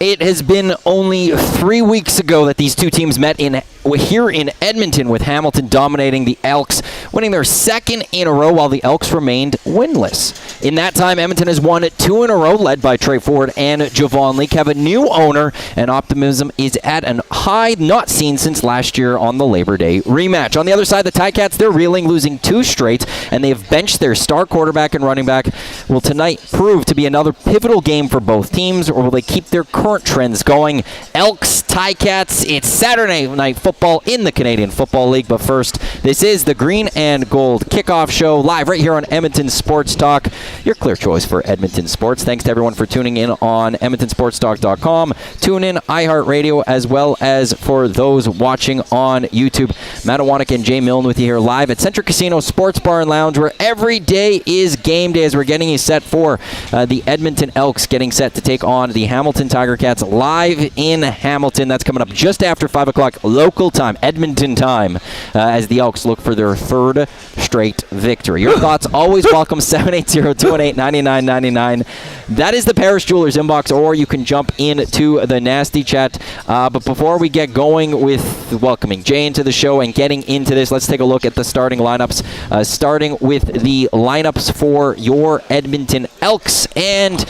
It has been only 3 weeks ago that these two teams met here in Edmonton, with Hamilton dominating the Elks, winning their second in a row while the Elks remained winless. In that time, Edmonton has won 2 in a row, led by Trey Ford and Javon Leake, have a new owner, and optimism is at a high not seen since last year on the Labor Day rematch. On the other side, the Ticats, they're reeling, losing 2 straight, and they have benched their star quarterback and running back. Will tonight prove to be another pivotal game for both teams, or will they keep their current trends going? Elks, Ticats, it's Saturday night football in the Canadian Football League. But first, this is the Green and Gold Kickoff Show, live right here on Edmonton Sports Talk, your clear choice for Edmonton sports. Thanks to everyone for tuning in on EdmontonSportsTalk.com. Tune in iHeartRadio, as well as for those watching on YouTube. Matt Iwanyk and Jay Milne with you here live at Centric Casino Sports Bar and Lounge, where every day is game day as we're getting you set for the Edmonton Elks getting set to take on the Hamilton Tiger Cats live in Hamilton. That's coming up just after 5 o'clock local time, Edmonton time, as the Elks look for their 3rd straight victory. Your thoughts always welcome, 780-218-9999. That is the Paris Jewelers inbox, or you can jump into the nasty chat. But before we get going with welcoming Jay into the show and getting into this, let's take a look at the starting lineups, starting with the lineups for your Edmonton Elks. And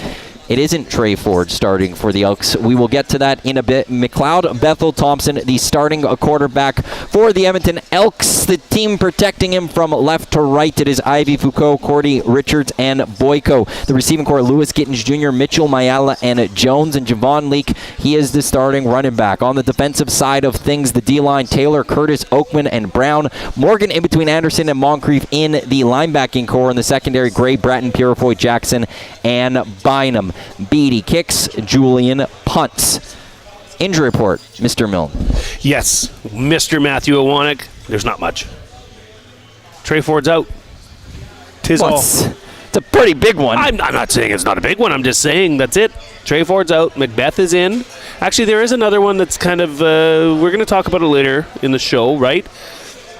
it isn't Trey Ford starting for the Elks. We will get to that in a bit. McLeod, Bethel-Thompson, the starting quarterback for the Edmonton Elks. The team protecting him from left to right. It is Ivy Foucault, Cordy Richards, and Boyko. The receiving core, Lewis Gittins Jr., Mitchell Mayala, and Jones. And Javon Leake, he is the starting running back. On the defensive side of things, the D-line, Taylor, Curtis, Oakman, and Brown. Morgan in between Anderson and Moncrief in the linebacking core. In the secondary, Gray, Bratton, Purifoy, Jackson, and Bynum. Beatty kicks, Julian punts. Injury report, Mr. Milne. Yes, Mr. Matthew Iwanyk. There's not much. Trey Ford's out. Tis all. It's a pretty big one. I'm not saying it's not a big one. I'm just saying that's it. Trey Ford's out. Macbeth is in. Actually, there is another one that's kind of, we're going to talk about it later in the show, right?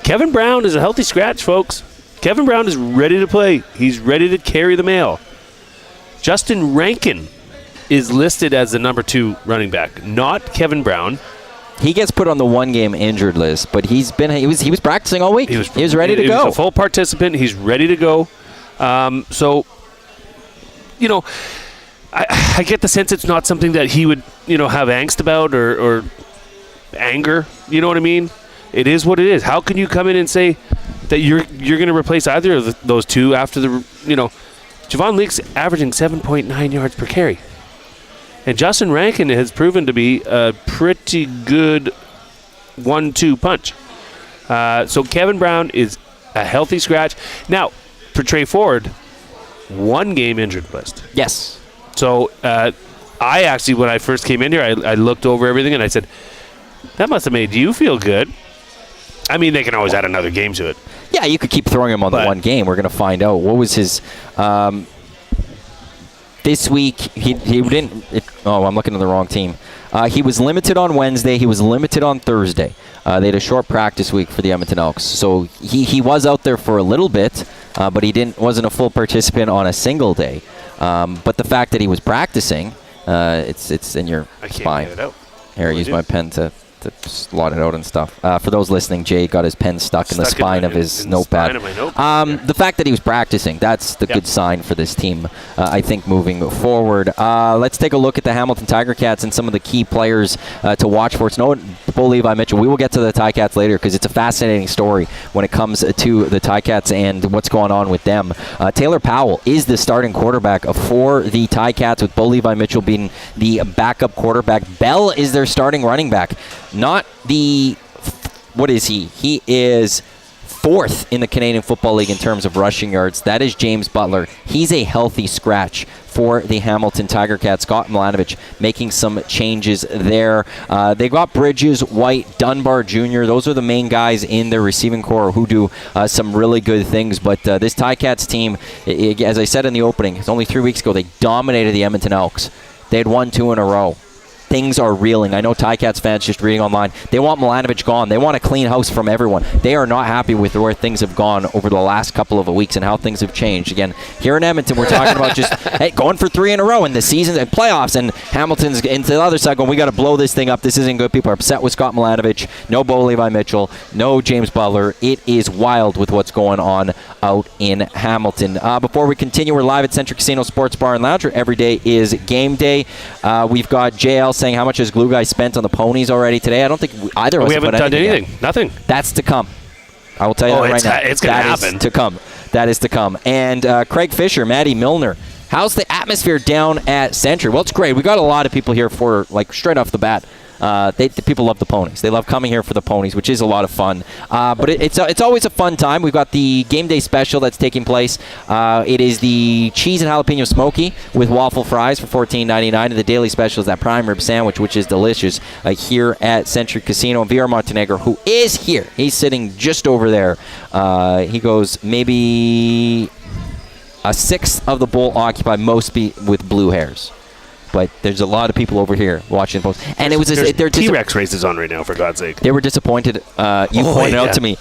Kevin Brown is a healthy scratch, folks. Kevin Brown is ready to play. He's ready to carry the mail. Justin Rankin is listed as the number 2 running back, not Kevin Brown. He gets put on the 1-game injured list, but he was practicing all week. He was ready to go. He was a full participant. He's ready to go. So, you know, I get the sense it's not something that he would, have angst about or anger. You know what I mean? It is what it is. How can you come in and say that you're going to replace either of those two after the, Javon Leake's averaging 7.9 yards per carry. And Justin Rankin has proven to be a pretty good 1-2 punch. So Kevin Brown is a healthy scratch. Now, for Trey Ford, 1-game injured list. Yes. So I actually, when I first came in here, I looked over everything and I said, that must have made you feel good. I mean, they can always add another game to it. Yeah, you could keep throwing him on the 1 game. We're going to find out. What was his... this week, he didn't... I'm looking at the wrong team. He was limited on Wednesday. He was limited on Thursday. They had a short practice week for the Edmonton Elks. So he was out there for a little bit, but he wasn't a full participant on a single day. But the fact that he was practicing, it's in your spine. Get it out. Here, use my pen to slot it out and stuff. For those listening, Jay got his pen stuck in the spine of his notepad. The fact that he was practicing, that's the good sign for this team, I think, moving forward. Let's take a look at the Hamilton Tiger Cats and some of the key players to watch for. It's no Bo Levi Mitchell. We will get to the Ticats later because it's a fascinating story when it comes to the Ticats and what's going on with them. Taylor Powell is the starting quarterback for the Ticats, with Bo Levi Mitchell being the backup quarterback. Bell is their starting running back. Not the, what is he? He is 4th in the Canadian Football League in terms of rushing yards. That is James Butler. He's a healthy scratch for the Hamilton Tiger Cats. Scott Milanovic making some changes there. They got Bridges, White, Dunbar Jr. Those are the main guys in their receiving core who do some really good things. But this Ticats team, as I said in the opening, it's only 3 weeks ago, they dominated the Edmonton Elks. They had won 2 in a row. things are reeling. I know Ticats fans just reading online, they want Milanovic gone. They want a clean house from everyone. They are not happy with where things have gone over the last couple of weeks and how things have changed. Again, here in Edmonton, we're talking about just going for 3 in a row in the season and playoffs, and Hamilton's into the other side going, we got to blow this thing up. This isn't good. People are upset with Scott Milanovic. No Bo Levi Mitchell. No James Butler. It is wild with what's going on out in Hamilton. Before we continue, we're live at Century Casino Sports Bar and Lounge, where every day is game day. We've got JL saying, how much has Glue Guy spent on the ponies already today? I don't think either of us we haven't done anything. Yet. Nothing. That's to come. I will tell you that right now. It's going to happen. That is to come. That is to come. And Craig Fisher, Maddie Milner, how's the atmosphere down at Century? Well, it's great. We got a lot of people here for, like, straight off the bat. The people love the ponies. They love coming here for the ponies, which is a lot of fun. But it's always a fun time. We've got the game day special that's taking place. It is the cheese and jalapeno smoky with waffle fries for $14.99, and the daily special is that prime rib sandwich, which is delicious here at Century Casino. And VR Montenegro, who is here, he's sitting just over there. He goes, maybe a sixth of the bowl occupied, most with blue hairs. But there's a lot of people over here watching the post. And there's T-Rex races on right now, for God's sake. They were disappointed. You pointed out to me.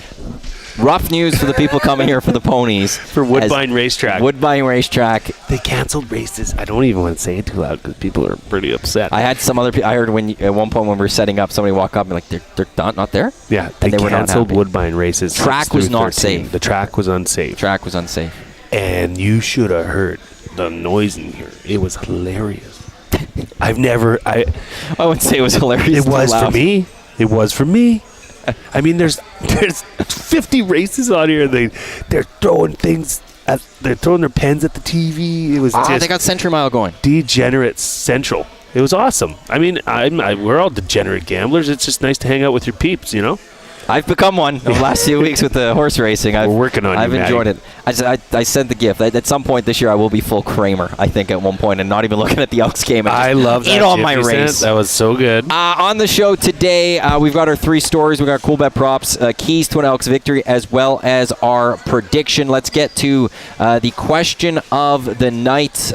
Rough news for the people coming here for the ponies. For Woodbine Racetrack. Woodbine Racetrack. They canceled races. I don't even want to say it too loud because people are pretty upset. I had some other people. I heard at one point when we were setting up, somebody walk up and like, they're not there? Yeah, they canceled Woodbine races. Track was not safe. The track was unsafe. And you should have heard the noise in here. It was hilarious. I wouldn't say it was hilarious. It was for me. I mean, there's 50 races on here. They're throwing things. They're throwing their pens at the TV. It was just they got Century Mile going. Degenerate Central. It was awesome. I mean, we're all degenerate gamblers. It's just nice to hang out with your peeps, you know. I've become one over the last few weeks with the horse racing. We're working on it. I've enjoyed it. I sent the gift. At some point this year, I will be full Kramer, I think, at one point, and not even looking at the Elks game. I love that. On my race. That was so good. On the show today, we've got our 3 stories. We've got Cool Bet props, keys to an Elks victory, as well as our prediction. Let's get to the question of the night.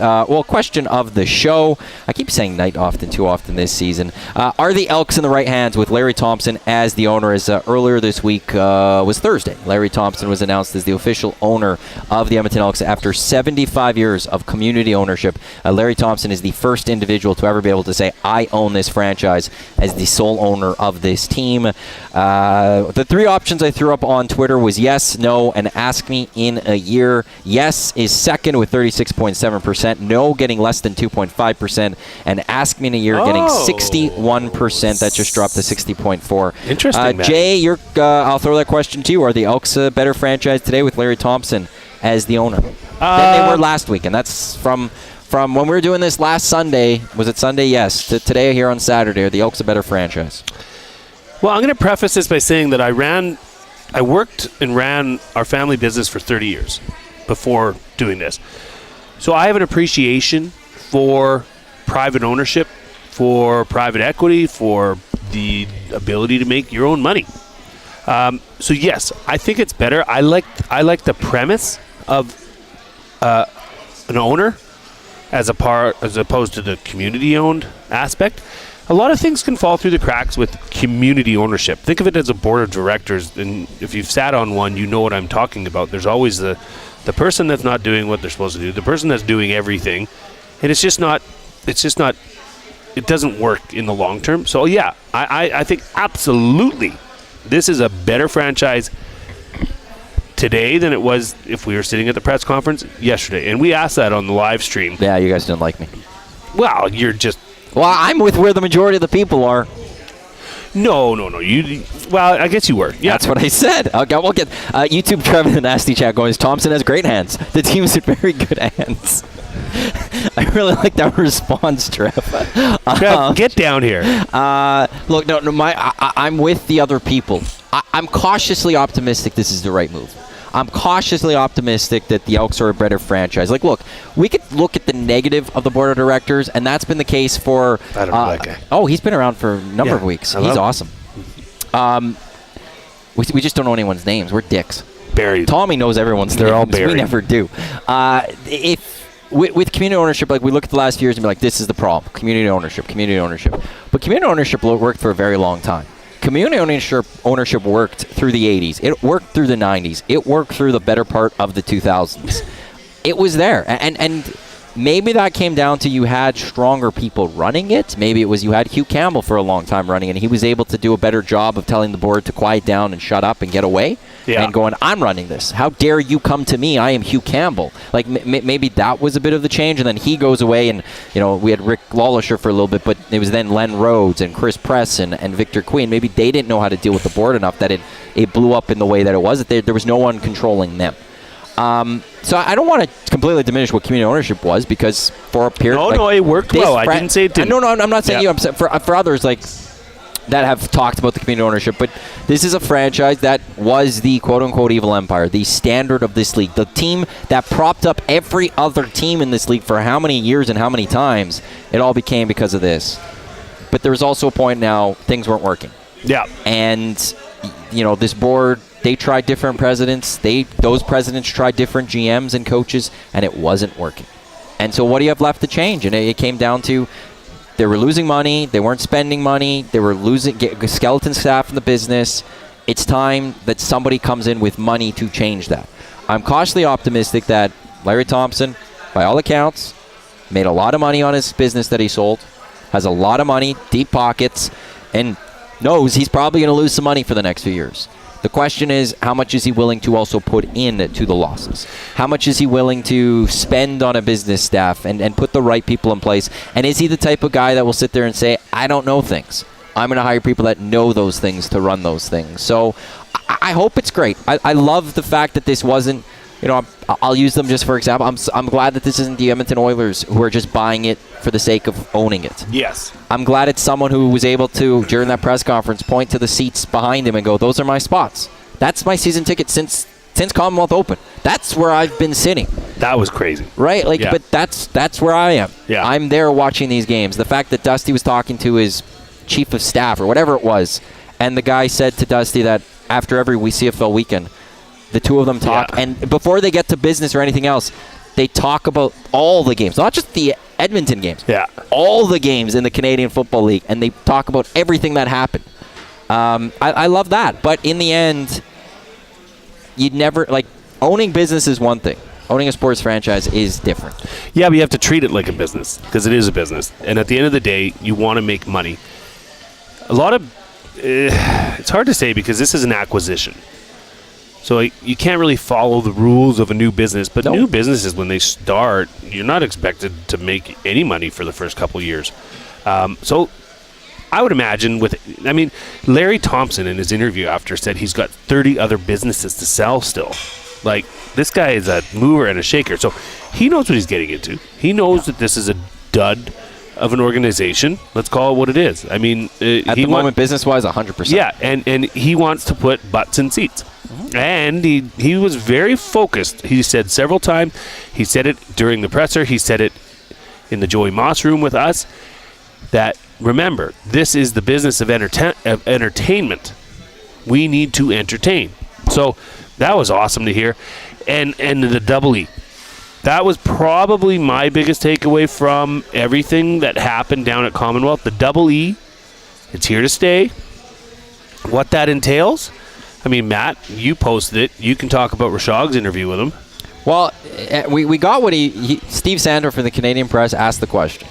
Question of the show. I keep saying night too often this season. Are the Elks in the right hands with Larry Thompson as the owner? As earlier this week was Thursday, Larry Thompson was announced as the official owner of the Edmonton Elks after 75 years of community ownership. Larry Thompson is the first individual to ever be able to say, I own this franchise, as the sole owner of this team. The 3 options I threw up on Twitter was yes, no, and ask me in a year. Yes is second with 36.7%, no getting less than 2.5%, and ask me in a year getting 61%. That just dropped to 60.4%. Interesting. Jay, I'll throw that question to you. Are the Elks a better franchise today with Larry Thompson as the owner than they were last week? And that's from when we were doing this last Sunday. Was it Sunday? Yes. To today here on Saturday. Are the Elks a better franchise? Well, I'm going to preface this by saying that I worked and ran our family business for 30 years before doing this. So I have an appreciation for private ownership, for private equity, for the ability to make your own money. So yes, I think it's better. I like the premise of an owner as opposed to the community-owned aspect. A lot of things can fall through the cracks with community ownership. Think of it as a board of directors, and if you've sat on one, you know what I'm talking about. There's always the person that's not doing what they're supposed to do, the person that's doing everything, and it doesn't work in the long term. So yeah, I think absolutely this is a better franchise today than it was if we were sitting at the press conference yesterday. And we asked that on the live stream. Yeah, you guys didn't like me. Well, you're just... Well, I'm with where the majority of the people are. No. Well, I guess you were. Yeah. That's what I said. Okay, we'll get YouTube Trevor in the Nasty Chat going, Thompson has great hands. The team's in very good hands. I really like that response, Trev. Trev, get down here. Look, I'm with the other people. I'm cautiously optimistic this is the right move. I'm cautiously optimistic that the Elks are a better franchise. Like, look, we could look at the negative of the board of directors, and that's been the case for... I don't know that guy. Oh, he's been around for a number of weeks. He's awesome. We just don't know anyone's names. We're dicks. Buried. Tommy knows everyone's names. They're all buried. We never do. with community ownership, like we look at the last few years and be like, this is the problem. Community ownership. But community ownership worked for a very long time. Community ownership worked through the 80s. It worked through the 90s. It worked through the better part of the 2000s. It was there. And maybe that came down to you had stronger people running it. Maybe it was you had Hugh Campbell for a long time running it, and he was able to do a better job of telling the board to quiet down and shut up and get away. Yeah. And going, I'm running this. How dare you come to me? I am Hugh Campbell. Like, maybe that was a bit of the change, and then he goes away, and, we had Rick Lawlisher for a little bit, but it was then Len Rhodes and Chris Press and Victor Queen. Maybe they didn't know how to deal with the board enough that it blew up in the way that it was. That there was no one controlling them. So I don't want to completely diminish what community ownership was, because for a period... No, it worked well. I didn't say it didn't. No, I'm not saying you. I'm saying for others, like... that have talked about the community ownership, but this is a franchise that was the quote-unquote evil empire, the standard of this league, the team that propped up every other team in this league for how many years and how many times. It all became because of this. But there was also a point now things weren't working. Yeah. And, this board, they tried different presidents. Those presidents tried different GMs and coaches, and it wasn't working. And so what do you have left to change? And it came down to... they were losing money. They weren't spending money. They were losing skeleton staff in the business. It's time that somebody comes in with money to change that. I'm cautiously optimistic that Larry Thompson, by all accounts, made a lot of money on his business that he sold, has a lot of money, deep pockets, and knows he's probably going to lose some money for the next few years. The question is, how much is he willing to also put in to the losses? How much is he willing to spend on a business staff and put the right people in place? And is he the type of guy that will sit there and say, I don't know things. I'm going to hire people that know those things to run those things. So I hope it's great. I love the fact that this wasn't, I'll use them just for example. I'm glad that this isn't the Edmonton Oilers who are just buying it for the sake of owning it. Yes. I'm glad it's someone who was able to, during that press conference, point to the seats behind him and go, those are my spots. That's my season ticket since Commonwealth Open. That's where I've been sitting. That was crazy. Right? But that's where I am. Yeah. I'm there watching these games. The fact that Dusty was talking to his chief of staff or whatever it was, and the guy said to Dusty that after every CFL weekend, the two of them talk, and before they get to business or anything else, they talk about all the games, not just the Edmonton games. Yeah. All the games in the Canadian Football League, and they talk about everything that happened. I love that, but in the end, you'd never, owning business is one thing. Owning a sports franchise is different. Yeah, but you have to treat it like a business, because it is a business. And at the end of the day, you want to make money. It's hard to say because this is an acquisition. So you can't really follow the rules of a new business. But new businesses, when they start, you're not expected to make any money for the first couple of years. So I would imagine Larry Thompson in his interview after said he's got 30 other businesses to sell still. This guy is a mover and a shaker. So he knows what he's getting into. He knows that this is a dud of an organization. Let's call it what it is. At the moment, business-wise, 100%. Yeah, and he wants to put butts in seats. Mm-hmm. And he was very focused. He said several times. He said it during the presser. He said it in the Joey Moss room with us. That, remember, this is the business of entertainment. We need to entertain. So that was awesome to hear. And the Double E. That was probably my biggest takeaway from everything that happened down at Commonwealth. The Double E, it's here to stay. What that entails, Matt, you posted it. You can talk about Rashog's interview with him. Well, we got what Steve Sandor from the Canadian Press asked the question.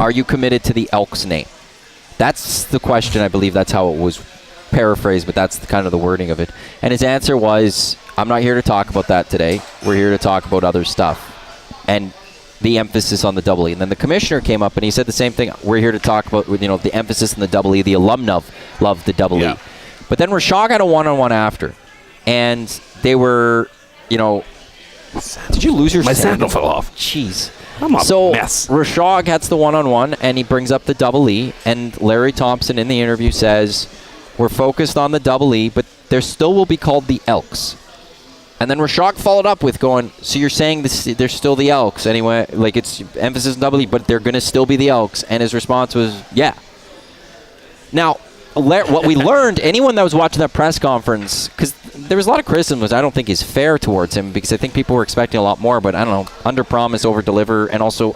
Are you committed to the Elks name? That's the question. I believe that's how it was paraphrased, but that's kind of the wording of it. And his answer was, I'm not here to talk about that today. We're here to talk about other stuff. And the emphasis on the Double E. And then the commissioner came up and he said the same thing. We're here to talk about the emphasis on the Double E. The alumni love the Double E. But then Rashog had a one-on-one after. And they were, did you lose your My sandal fell off. Jeez. I'm a mess. Rashog gets the one-on-one, and he brings up the Double E, and Larry Thompson in the interview says, we're focused on the Double E, but there still will be called the Elks. And then Rashog followed up with going, so you're saying they're still the Elks anyway, it's emphasis on Double E, but they're going to still be the Elks, and his response was, yeah. Now, what we learned, anyone that was watching that press conference, because there was a lot of criticism, which I don't think is fair towards him, because I think people were expecting a lot more, but I don't know, under-promise, over-deliver, and also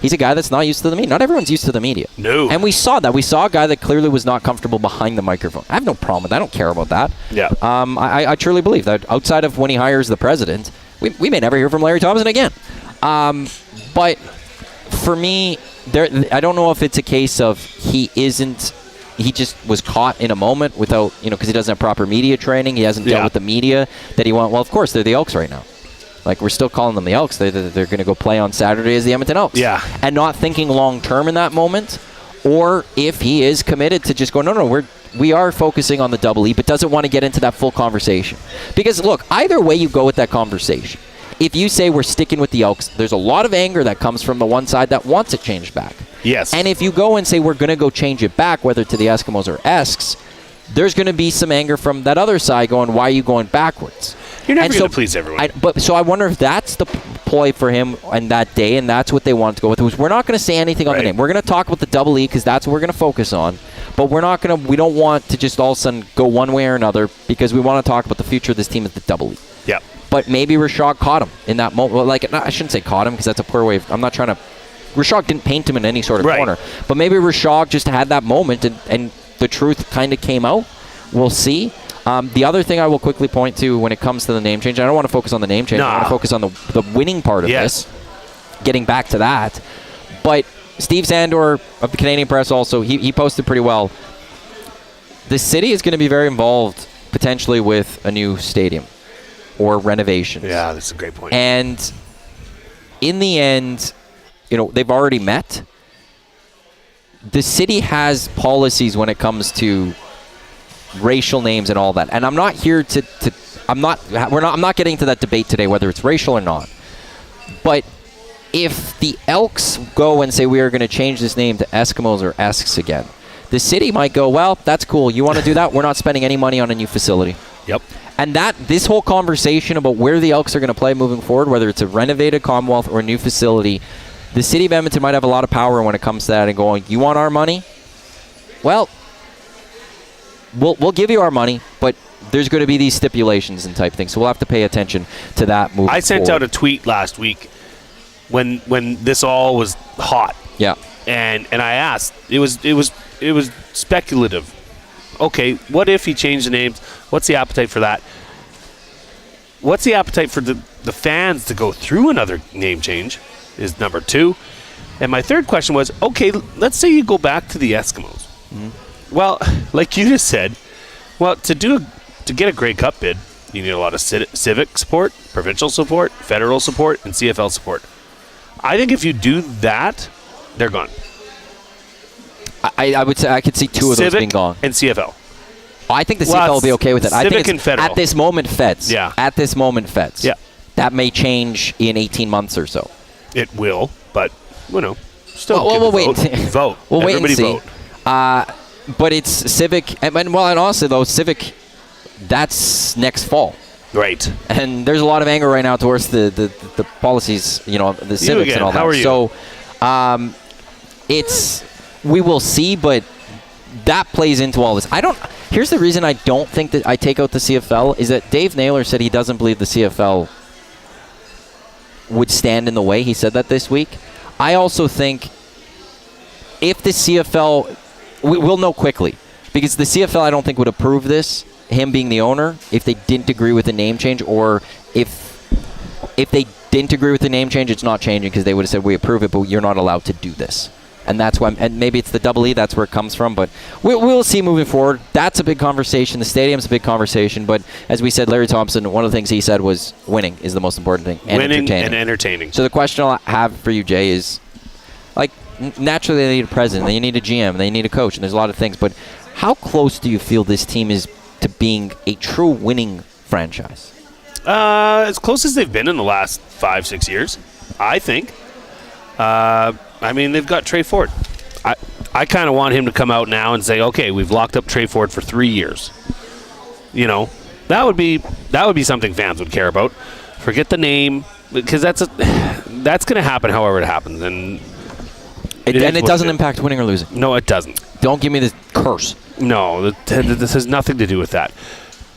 he's a guy that's not used to the media. Not everyone's used to the media. No. And we saw that. We saw a guy that clearly was not comfortable behind the microphone. I have no problem with that. I don't care about that. Yeah. I truly believe that outside of when he hires the president, we may never hear from Larry Thompson again. But for me, I don't know if it's a case of he just was caught in a moment without, because he doesn't have proper media training. He hasn't dealt with the media that he wants. Well, of course, they're the Elks right now. Like, we're still calling them the Elks. They're going to go play on Saturday as the Edmonton Elks. Yeah. And not thinking long-term in that moment, or if he is committed to just go, no, we are focusing on the double E, but doesn't want to get into that full conversation. Because, look, either way you go with that conversation, if you say we're sticking with the Elks, there's a lot of anger that comes from the one side that wants it changed back. Yes. And if you go and say we're going to go change it back, whether to the Eskimos or Esks, there's going to be some anger from that other side going, why are you going backwards? You're never going to please everyone. So I wonder if that's the ploy for him on that day, and that's what they want to go with. Was we're not going to say anything on the name. We're going to talk about the double E because that's what we're going to focus on. But we don't want to just all of a sudden go one way or another, because we want to talk about the future of this team at the double E. Yeah. But maybe Rashad caught him in that moment. Well, I shouldn't say caught him, because that's a poor way of, I'm not trying to. Rashad didn't paint him in any sort of corner. But maybe Rashad just had that moment and the truth kind of came out. We'll see. The other thing I will quickly point to when it comes to the name change, I don't want to focus on the name change. I want to focus on the winning part of this. Getting back to that. But Steve Sandor of the Canadian Press also, he posted pretty well. The city is going to be very involved potentially with a new stadium or renovations. Yeah, that's a great point. And in the end, they've already met. The city has policies when it comes to racial names and all that. And I'm not here I'm not getting to that debate today whether it's racial or not. But if the Elks go and say we are going to change this name to Eskimos or Esks again, the city might go, well, that's cool. You want to do that? We're not spending any money on a new facility. Yep. And this whole conversation about where the Elks are going to play moving forward, whether it's a renovated Commonwealth or a new facility, the city of Edmonton might have a lot of power when it comes to that and going, you want our money? Well, we'll give you our money, but there's going to be these stipulations and type things. So we'll have to pay attention to that moving forward. I sent out a tweet last week when this all was hot. Yeah. And I asked, it was speculative. Okay, what if he changed the names? What's the appetite for that? What's the appetite for the fans to go through another name change is number 2. And my third question was, okay, let's say you go back to the Eskimos. Mm-hmm. Well, like you just said, to get a Grey Cup bid, you need a lot of civic support, provincial support, federal support, and CFL support. I think if you do that, they're gone. I would say I could see 2 of those being gone. And CFL. I think the CFL will be okay with it. I think Civic and federal. At this moment, Feds. Yeah. At this moment, Feds. Yeah. That may change in 18 months or so. It will, but, still we'll wait and see. Vote. We'll Everybody wait and see. Vote. But it's Civic, and honestly, though, Civic, that's next fall. Right. And there's a lot of anger right now towards the policies, the civics and all that. How are you? So, we will see, but that plays into all this. Here's the reason I don't think that I take out the CFL is that Dave Naylor said he doesn't believe the CFL would stand in the way. He said that this week. I also think if the CFL, we'll know quickly, because the CFL I don't think would approve this, him being the owner, if they didn't agree with the name change, or if they didn't agree with the name change, it's not changing, because they would have said we approve it, but you're not allowed to do this. And that's why, and maybe it's the double E, that's where it comes from, but we'll see moving forward. That's a big conversation. The stadium's a big conversation, but as we said, Larry Thompson, one of the things he said was winning is the most important thing, and winning and entertaining. So the question I'll have for you, Jay, is, naturally they need a president, they need a GM, they need a coach, and there's a lot of things, but how close do you feel this team is to being a true winning franchise? As close as they've been in the last 5-6 years, I think. They've got Trey Ford. I kind of want him to come out now and say, okay, we've locked up Trey Ford for 3 years. That would be something fans would care about. Forget the name, because that's going to happen however it happens, and it doesn't impact winning or losing. No, it doesn't. Don't give me this curse. No, this has nothing to do with that.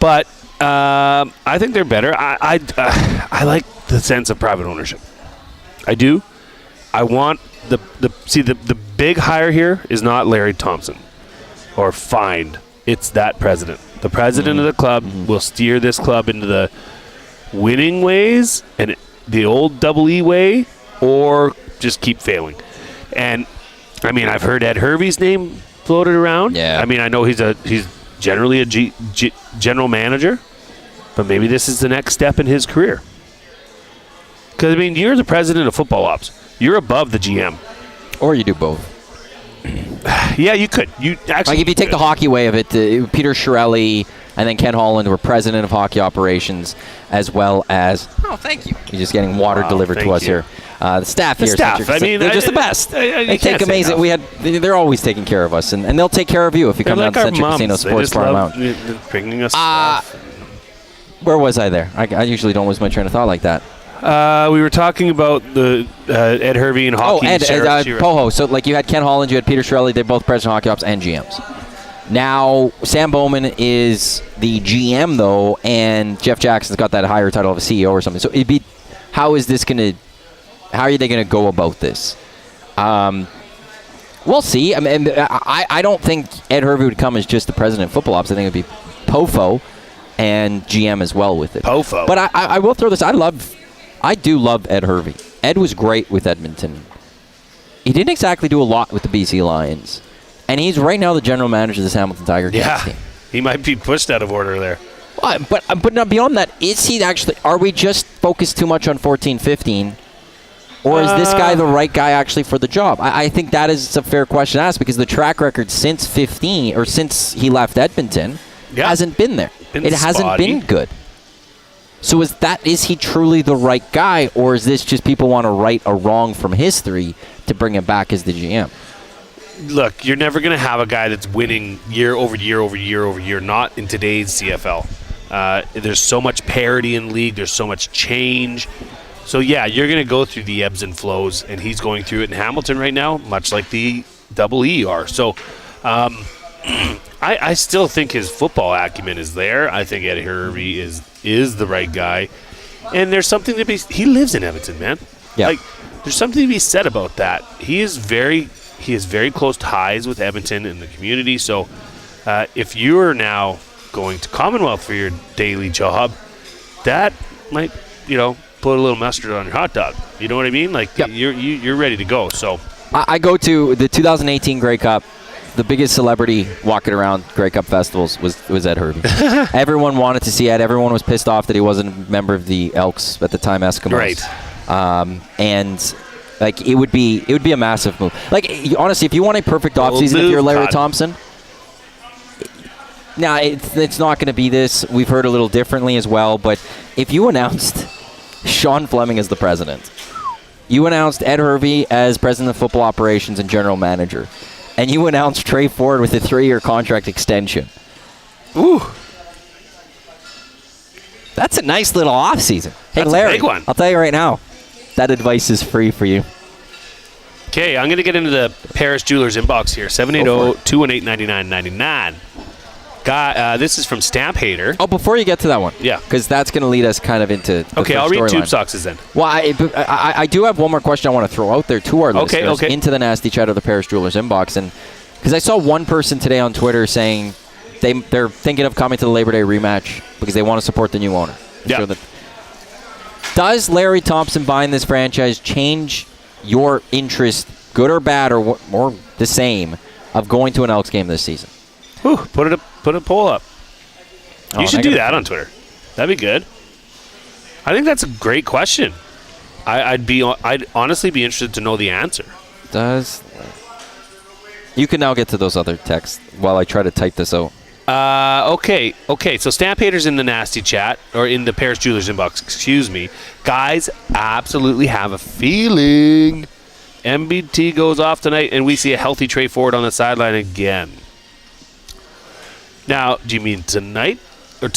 But I think they're better. I like the sense of private ownership. I do. I want the big hire here is not Larry Thompson or fined. It's that president. The president of the club will steer this club into the winning ways and the old double E way, or just keep failing. And I mean, I've heard Ed Hervey's name floated around. Yeah. I mean, I know he's generally a general manager, but maybe this is the next step in his career. Because, I mean, you're the president of football ops. You're above the GM. Or you do both. Yeah, you could. You actually. Like if you take the hockey way of it, Peter Chiarelli and then Ken Holland were president of hockey operations, as well as. Oh, thank you. You're just getting water delivered to us here. The staff here. I mean, they're just the best. They take amazing. They're always taking care of us, and they'll take care of you if you come down to Century Casino Sports Bar Lounge. Bringing us stuff. Where was I there? I usually don't lose my train of thought like that. We were talking about the Ed Hervey and hockey. Oh, Ed Poho. So, like, you had Ken Holland, you had Peter Chiarelli. They're both president of hockey ops and GMs. Now, Sam Bowman is the GM, though, and Jeff Jackson's got that higher title of a CEO or something. So, how are they going to go about this? We'll see. I mean, I don't think Ed Hervey would come as just the president of football ops. I think it would be Pofo and GM as well with it. Pofo. But I will throw this. I do love Ed Hervey. Ed was great with Edmonton. He didn't exactly do a lot with the BC Lions. And he's right now the general manager of this Hamilton Tiger Cats team. He might be pushed out of order there. But now beyond that, are we just focused too much on 14-15? Or is this guy the right guy actually for the job? I think that is a fair question to ask, because the track record since he left Edmonton hasn't been there. It hasn't been good. So is he truly the right guy, or is this just people want to right a wrong from history to bring him back as the GM? Look, you're never going to have a guy that's winning year over year over year over year, not in today's CFL. There's so much parity in league. There's so much change. So, yeah, you're going to go through the ebbs and flows, and he's going through it in Hamilton right now, much like the Double E are. So, I still think his football acumen is there. I think Ed Hervey is the right guy. And there's something to be... He lives in Edmonton, man. Yeah. Like, there's something to be said about that. He has very close ties with Edmonton and the community. So, if you're now going to Commonwealth for your daily job, that might, put a little mustard on your hot dog. You know what I mean? Like, you're ready to go. So I go to the 2018 Grey Cup. The biggest celebrity walking around Grey Cup festivals was Ed Hervey. Everyone wanted to see Ed. Everyone was pissed off that he wasn't a member of the Elks at the time, Eskimos. Right. And like it would be a massive move. Like, honestly, if you want a perfect offseason, if you're Larry Thompson, now it's not going to be this. We've heard a little differently as well. But if you announced Sean Fleming as the president, you announced Ed Hervey as president of football operations and general manager, and you announced Trey Ford with a 3-year contract extension. Ooh. That's a nice little offseason. Hey, That's Larry, a big one. I'll tell you right now, that advice is free for you. Okay, I'm going to get into the Paris Jewelers inbox here. 780-218-9999. This is from Stamp Hater. Oh, before you get to that one. Yeah. Because that's going to lead us kind of into the Okay, I'll read Tube Soxes then. Well, I do have one more question I want to throw out there to our listeners into the Nasty Chat of the Paris Jewelers inbox. And because I saw one person today on Twitter saying they're thinking of coming to the Labor Day rematch because they want to support the new owner. Yeah. Does Larry Thompson buying this franchise change your interest, good or bad, or the same, of going to an Elks game this season? Whew, put a poll up. You should do that on Twitter. That'd be good. I think that's a great question. I'd honestly be interested to know the answer. You can now get to those other texts while I try to type this out. Okay. So Stamp Haters in the Nasty Chat, or in the Paris Jewelers inbox, excuse me. Guys, absolutely have a feeling MBT goes off tonight and we see a healthy Trey Ford on the sideline again. Now, do you mean tonight? Or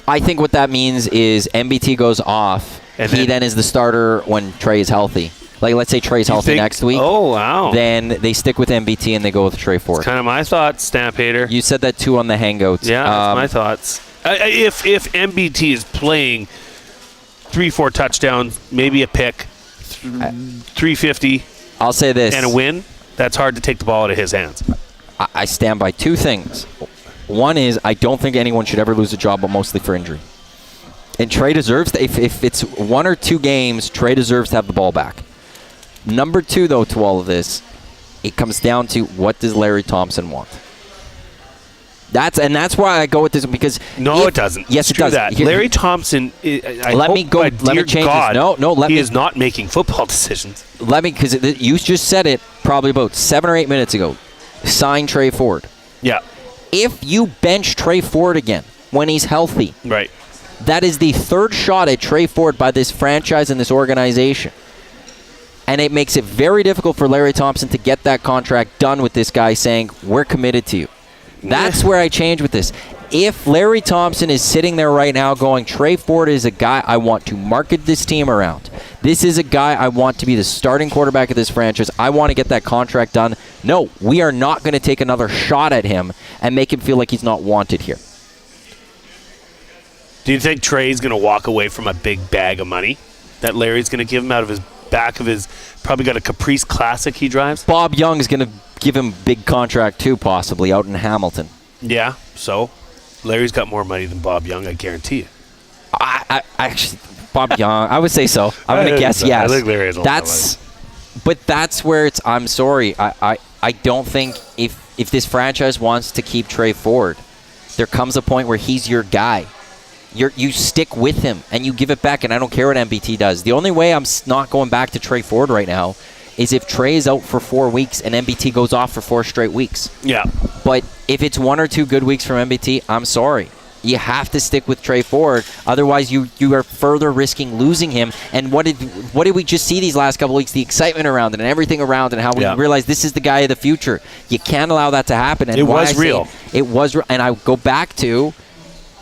I think what that means is MBT goes off. And he then is the starter when Trey is healthy. Like, let's say Trey's healthy next week. Oh, wow. Then they stick with MBT and they go with Trey Ford. That's kind of my thoughts, Stamp Hater. You said that too on the Hangouts. Yeah, that's my thoughts. If MBT is playing 3-4 touchdowns, maybe a pick, 350, I'll say this. and a win, that's hard to take the ball out of his hands. I stand by two things. One is I don't think anyone should ever lose a job, but mostly for injury. And Trey deserves, if it's 1 or 2 games, Trey deserves to have the ball back. Number 2, though, to all of this, it comes down to what does Larry Thompson want? That's why I go with this, because it doesn't. Yes, it does. That. Larry Thompson. Let me change God, this. No. He is not making football decisions. Because you just said it probably about 7 or 8 minutes ago. Sign Trey Ford. Yeah. If you bench Trey Ford again when he's healthy, right, that is the 3rd shot at Trey Ford by this franchise and this organization. And it makes it very difficult for Larry Thompson to get that contract done with this guy saying, we're committed to you. That's where I change with this. If Larry Thompson is sitting there right now going, Trey Ford is a guy I want to market this team around. This is a guy I want to be the starting quarterback of this franchise. I want to get that contract done. No, we are not going to take another shot at him and make him feel like he's not wanted here. Do you think Trey's going to walk away from a big bag of money that Larry's going to give him out of his back of his, probably got a Caprice Classic he drives? Bob Young's going to give him a big contract too, possibly, out in Hamilton. Yeah, so Larry's got more money than Bob Young, I guarantee you. I actually, Bob Young, I would say so. I'm going to guess yes. I think Larry has a lot of money. But that's where it's, I'm sorry, I don't think if this franchise wants to keep Trey Ford, there comes a point where he's your guy. You stick with him and you give it back, and I don't care what MBT does. The only way I'm not going back to Trey Ford right now is if Trey is out for 4 weeks and MBT goes off for 4 straight weeks. Yeah. But if it's 1 or 2 good weeks from MBT, I'm sorry. You have to stick with Trey Ford. Otherwise, you are further risking losing him. And what did we just see these last couple of weeks? The excitement around it and everything around it, and how we realize this is the guy of the future. You can't allow that to happen. And it was real. It was real. And I go back to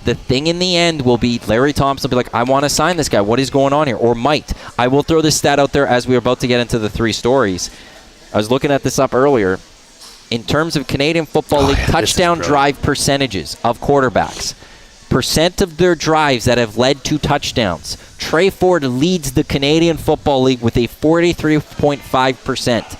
the thing in the end will be Larry Thompson will be like, I want to sign this guy. What is going on here? Or might. I will throw this stat out there as we are about to get into the 3 stories. I was looking at this up earlier. In terms of Canadian Football League touchdown drive percentages of quarterbacks, percent of their drives that have led to touchdowns, Trey Ford leads the Canadian Football League with a 43.5%.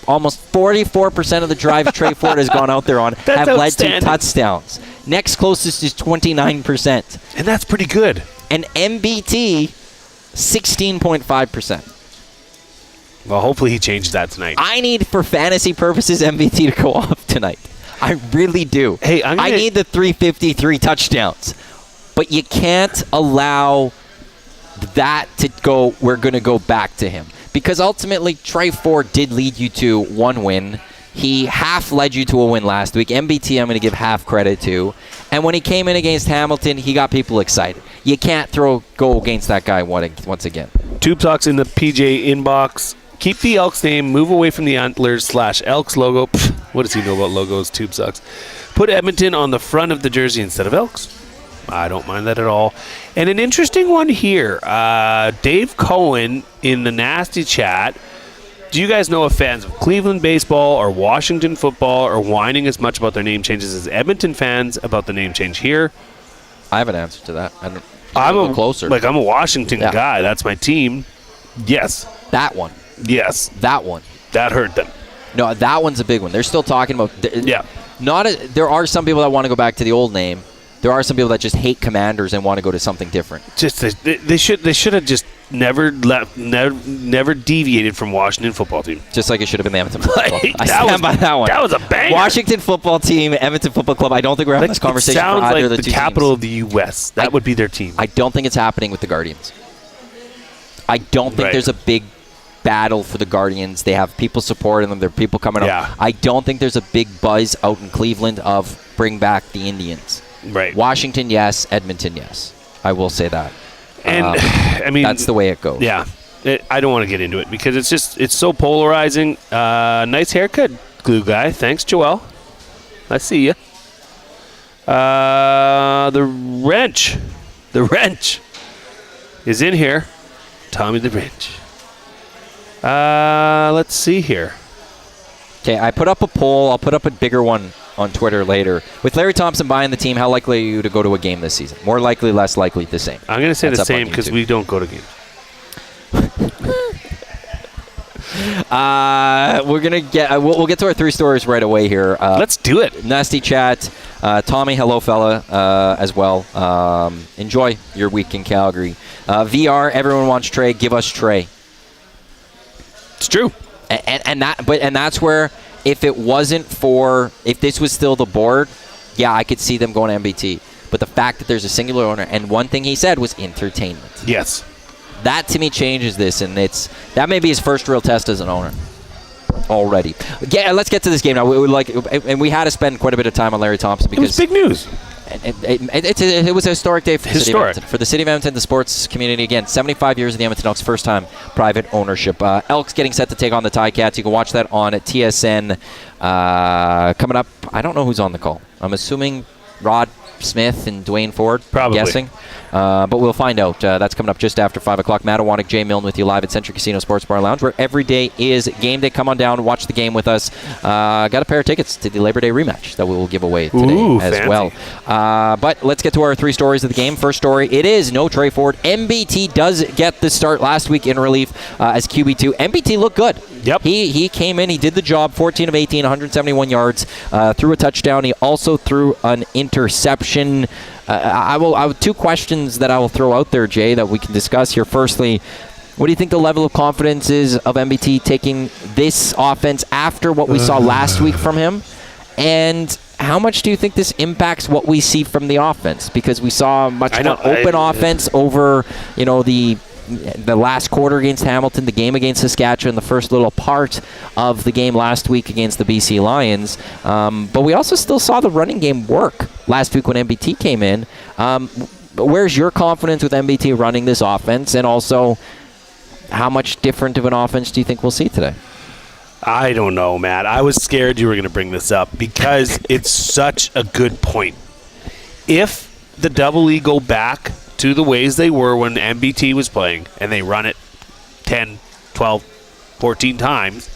Almost 44% of the drives Trey Ford has gone out there on have led to touchdowns. Next closest is 29%. And that's pretty good. And MBT, 16.5%. Well, hopefully he changes that tonight. I need, for fantasy purposes, MBT to go off tonight. I really do. Hey, I need the 353 touchdowns. But you can't allow that to go, we're going to go back to him. Because ultimately, Trey Ford did lead you to 1 win. He half led you to a win last week. MBT, I'm going to give half credit to. And when he came in against Hamilton, he got people excited. You can't go against that guy once again. Tube Talks in the PJ inbox. Keep the Elks name. Move away from the Antlers / Elks logo. Pfft, what does he know about logos? Tube sucks. Put Edmonton on the front of the jersey instead of Elks. I don't mind that at all. And an interesting one here. Dave Cohen in the Nasty Chat. Do you guys know if fans of Cleveland baseball or Washington football are whining as much about their name changes as Edmonton fans about the name change here? I have an answer to that. I'm a closer. I'm a Washington guy. That's my team. Yes. That one. Yes. That one. That hurt them. No, that one's a big one. They're still talking about. Yeah. There are some people that want to go back to the old name. There are some people that just hate Commanders and want to go to something different. Just they should have just never deviated from Washington football team. Just like it should have been the Edmonton Football Club. I stand by that one. That was a banger. Washington Football Team, Edmonton Football Club. I don't think we're having this conversation for either of the two teams. Sounds like the capital of the U.S. That would be their team. I don't think it's happening with the Guardians. I don't think there's a big battle for the Guardians. They have people supporting them. There are people coming up. I don't think there's a big buzz out in Cleveland of bring back the Indians. Right. Washington, yes. Edmonton, yes. I will say that. And I mean, that's the way it goes. Yeah. I don't want to get into it because it's so polarizing. Nice haircut, glue guy. Thanks, Joel. I see you. The wrench is in here. Tommy the wrench. Let's see here. Okay, I put up a poll. I'll put up a bigger one on Twitter later. With Larry Thompson buying the team, how likely are you to go to a game this season? More likely, less likely, the same? I'm going to say That's the up on same because YouTube. we don't go to games. We're gonna get. We'll get to our 3 stories right away here. Let's do it. Nasty chat. Tommy, hello, fella, as well. Enjoy your week in Calgary. VR. Everyone wants Trey. Give us Trey. It's true. And that's where, if this was still the board, yeah, I could see them going MBT. But the fact that there's a singular owner, and one thing he said was entertainment. Yes. That to me changes this, and that may be his first real test as an owner already. Yeah, let's get to this game now. We had to spend quite a bit of time on Larry Thompson because it was big news. It was a historic day for the city of Edmonton. For the city of Edmonton, the sports community, again, 75 years of the Edmonton Elks, first time private ownership. Elks getting set to take on the Ticats. You can watch that on TSN coming up. I don't know who's on the call. I'm assuming Rod Smith and Dwayne Ford. Probably. I'm guessing. But we'll find out. That's coming up just after 5 o'clock. Matt Iwanyk, Jay Milne with you live at Century Casino Sports Bar Lounge, where every day is game day. Come on down, watch the game with us. Got a pair of tickets to the Labor Day rematch that we will give away today as fancy. well. But let's get to our 3 stories of the game. First story, it is no Trey Ford. MBT does get the start last week in relief as QB2. MBT looked good. Yep. He came in, he did the job, 14 of 18, 171 yards, threw a touchdown. He also threw an interception. I have 2 questions that I will throw out there, Jay, that we can discuss here. Firstly, what do you think the level of confidence is of MBT taking this offense after what we saw last week from him? And how much do you think this impacts what we see from the offense? Because we saw a much more open offense over, the last quarter against Hamilton, the game against Saskatchewan, the first little part of the game last week against the BC Lions. But we also still saw the running game work last week when MBT came in. Where's your confidence with MBT running this offense? And also, how much different of an offense do you think we'll see today? I don't know, Matt. I was scared you were going to bring this up because it's such a good point. If the Double E go back to the ways they were when MBT was playing, and they run it 10, 12, 14 times,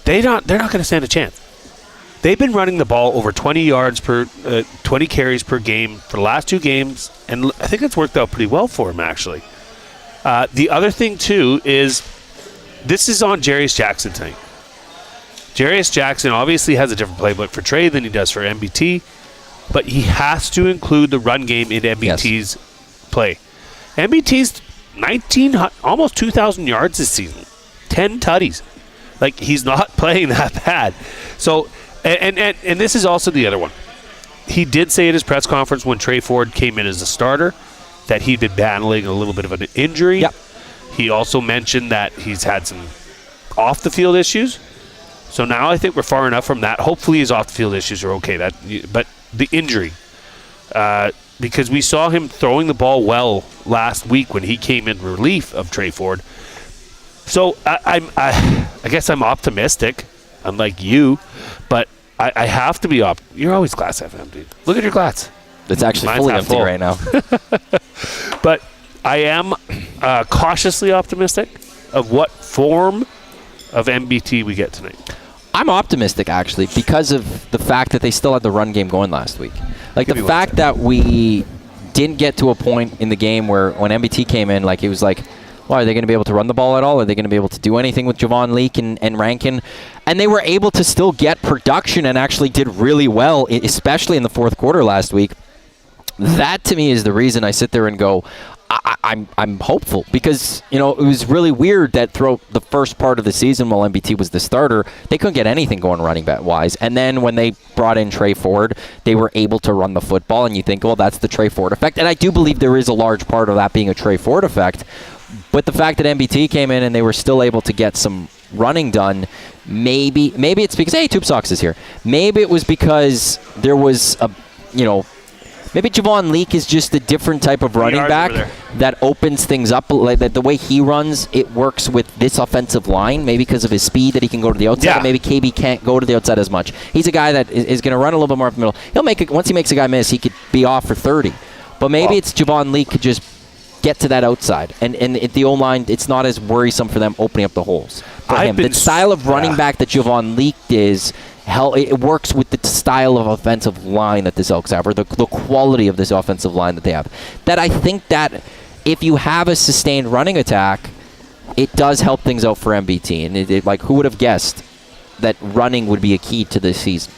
they're not going to stand a chance. They've been running the ball over 20 carries per game for the last 2 games, and I think it's worked out pretty well for them, actually. The other thing, too, is this is on Jarius Jackson tonight. Jarius Jackson obviously has a different playbook for Trey than he does for MBT, but he has to include the run game in MBT's play. MBT's 19, almost 2,000 yards this season, 10 tutties. Like, he's not playing that bad. So, and this is also the other one. He did say at his press conference when Trey Ford came in as a starter that he'd been battling a little bit of an injury. Yep. He also mentioned that he's had some off-the-field issues. So now I think we're far enough from that. Hopefully his off-the-field issues are okay. But the injury, because we saw him throwing the ball well last week when he came in relief of Trey Ford. So I guess I'm optimistic, unlike you, but I have to be You're always glass half empty. Look at your glass. It's actually Mine's fully half empty full right now. But I am cautiously optimistic of what form of MBT we get tonight. I'm optimistic, actually, because of the fact that they still had the run game going last week. Like, the fact that we didn't get to a point in the game where when MBT came in, like, it was like, well, are they going to be able to run the ball at all? Are they going to be able to do anything with Javon Leake and Rankin? And they were able to still get production and actually did really well, especially in the 4th quarter last week. That, to me, is the reason I sit there and go, I'm hopeful, because it was really weird that throughout the first part of the season while MBT was the starter, they couldn't get anything going running back wise, and then when they brought in Trey Ford, they were able to run the football, and you think, well, that's the Trey Ford effect, and I do believe there is a large part of that being a Trey Ford effect, but the fact that MBT came in and they were still able to get some running done, maybe it's because, hey, Tube Socks is here, maybe it was because there was maybe Javon Leake is just a different type of running back that opens things up. Like that, the way he runs, it works with this offensive line. Maybe because of his speed that he can go to the outside. Yeah. And maybe KB can't go to the outside as much. He's a guy that is going to run a little bit more up the middle. He'll make it once he makes a guy miss. He could be off for 30. But maybe it's Javon Leake could just get to that outside, and the O-line, it's not as worrisome for them opening up the holes. For him, the style of running back that Javon Leake is it works with the style of offensive line that this Elks have, or the quality of this offensive line that they have. That I think that if you have a sustained running attack, it does help things out for MBT. And like, who would have guessed that running would be a key to this season?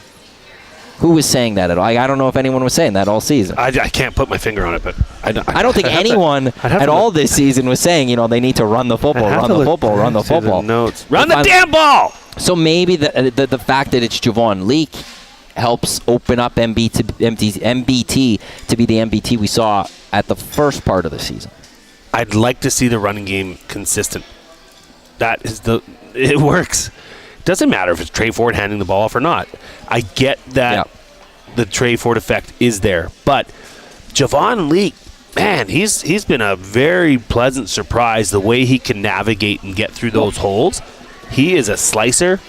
Who was saying that at all? I don't know if anyone was saying that all season. I can't put my finger on it, but I don't think anyone at all this season was saying, they need to run the football, run the football. Run the damn ball! So maybe the fact that it's Javon Leake helps open up MBT to be the MBT we saw at the first part of the season. I'd like to see the running game consistent. It works. Doesn't matter if it's Trey Ford handing the ball off or not. I get that the Trey Ford effect is there, but Javon Leake, man, he's been a very pleasant surprise the way he can navigate and get through those holes. He is a slicer,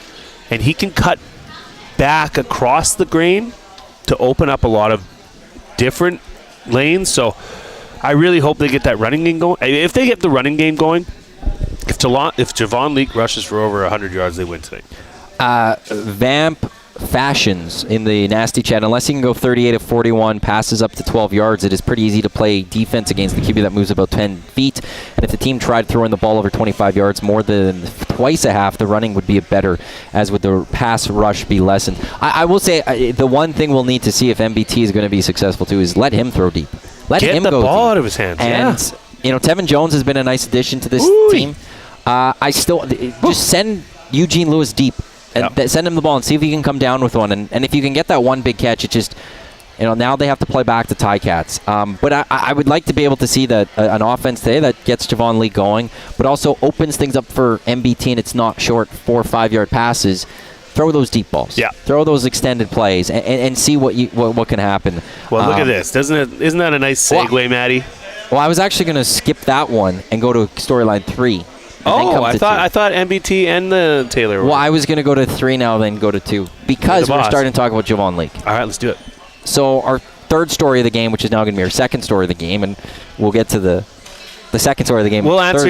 and he can cut back across the grain to open up a lot of different lanes. So I really hope they get that running game going. If they get the running game going, if Javon Leake rushes for over 100 yards, they win tonight. Vamp Fashions in the nasty chat. Unless you can go 38 of 41, passes up to 12 yards, it is pretty easy to play defense against the QB that moves about 10 feet. And if the team tried throwing the ball over 25 yards more than twice a half, the running would be better, as would the pass rush be lessened. I will say the one thing we'll need to see if MBT is going to be successful too is let him throw deep. Let him go deep. Get the ball out of his hands. And Tevin Jones has been a nice addition to this team. I still just send Eugene Lewis deep and send him the ball and see if he can come down with one. And if you can get that one big catch, it just, now they have to play back to Ticats. But I would like to be able to see that an offense today that gets Javon Leake going, but also opens things up for MBT, and it's not short 4 or 5 yard passes. Throw those deep balls. Yeah. Throw those extended plays and see what can happen. Well, look at this. Isn't that a nice segue, Matty? Well, I was actually going to skip that one and go to storyline 3. I thought MBT and the Taylor were. Well, I was going to go to 3 now, then go to 2. Because we're starting to talk about Javon Leake. All right, let's do it. So our third story of the game, which is now going to be our second story of the game, and we'll get to the second story of the game. We'll answer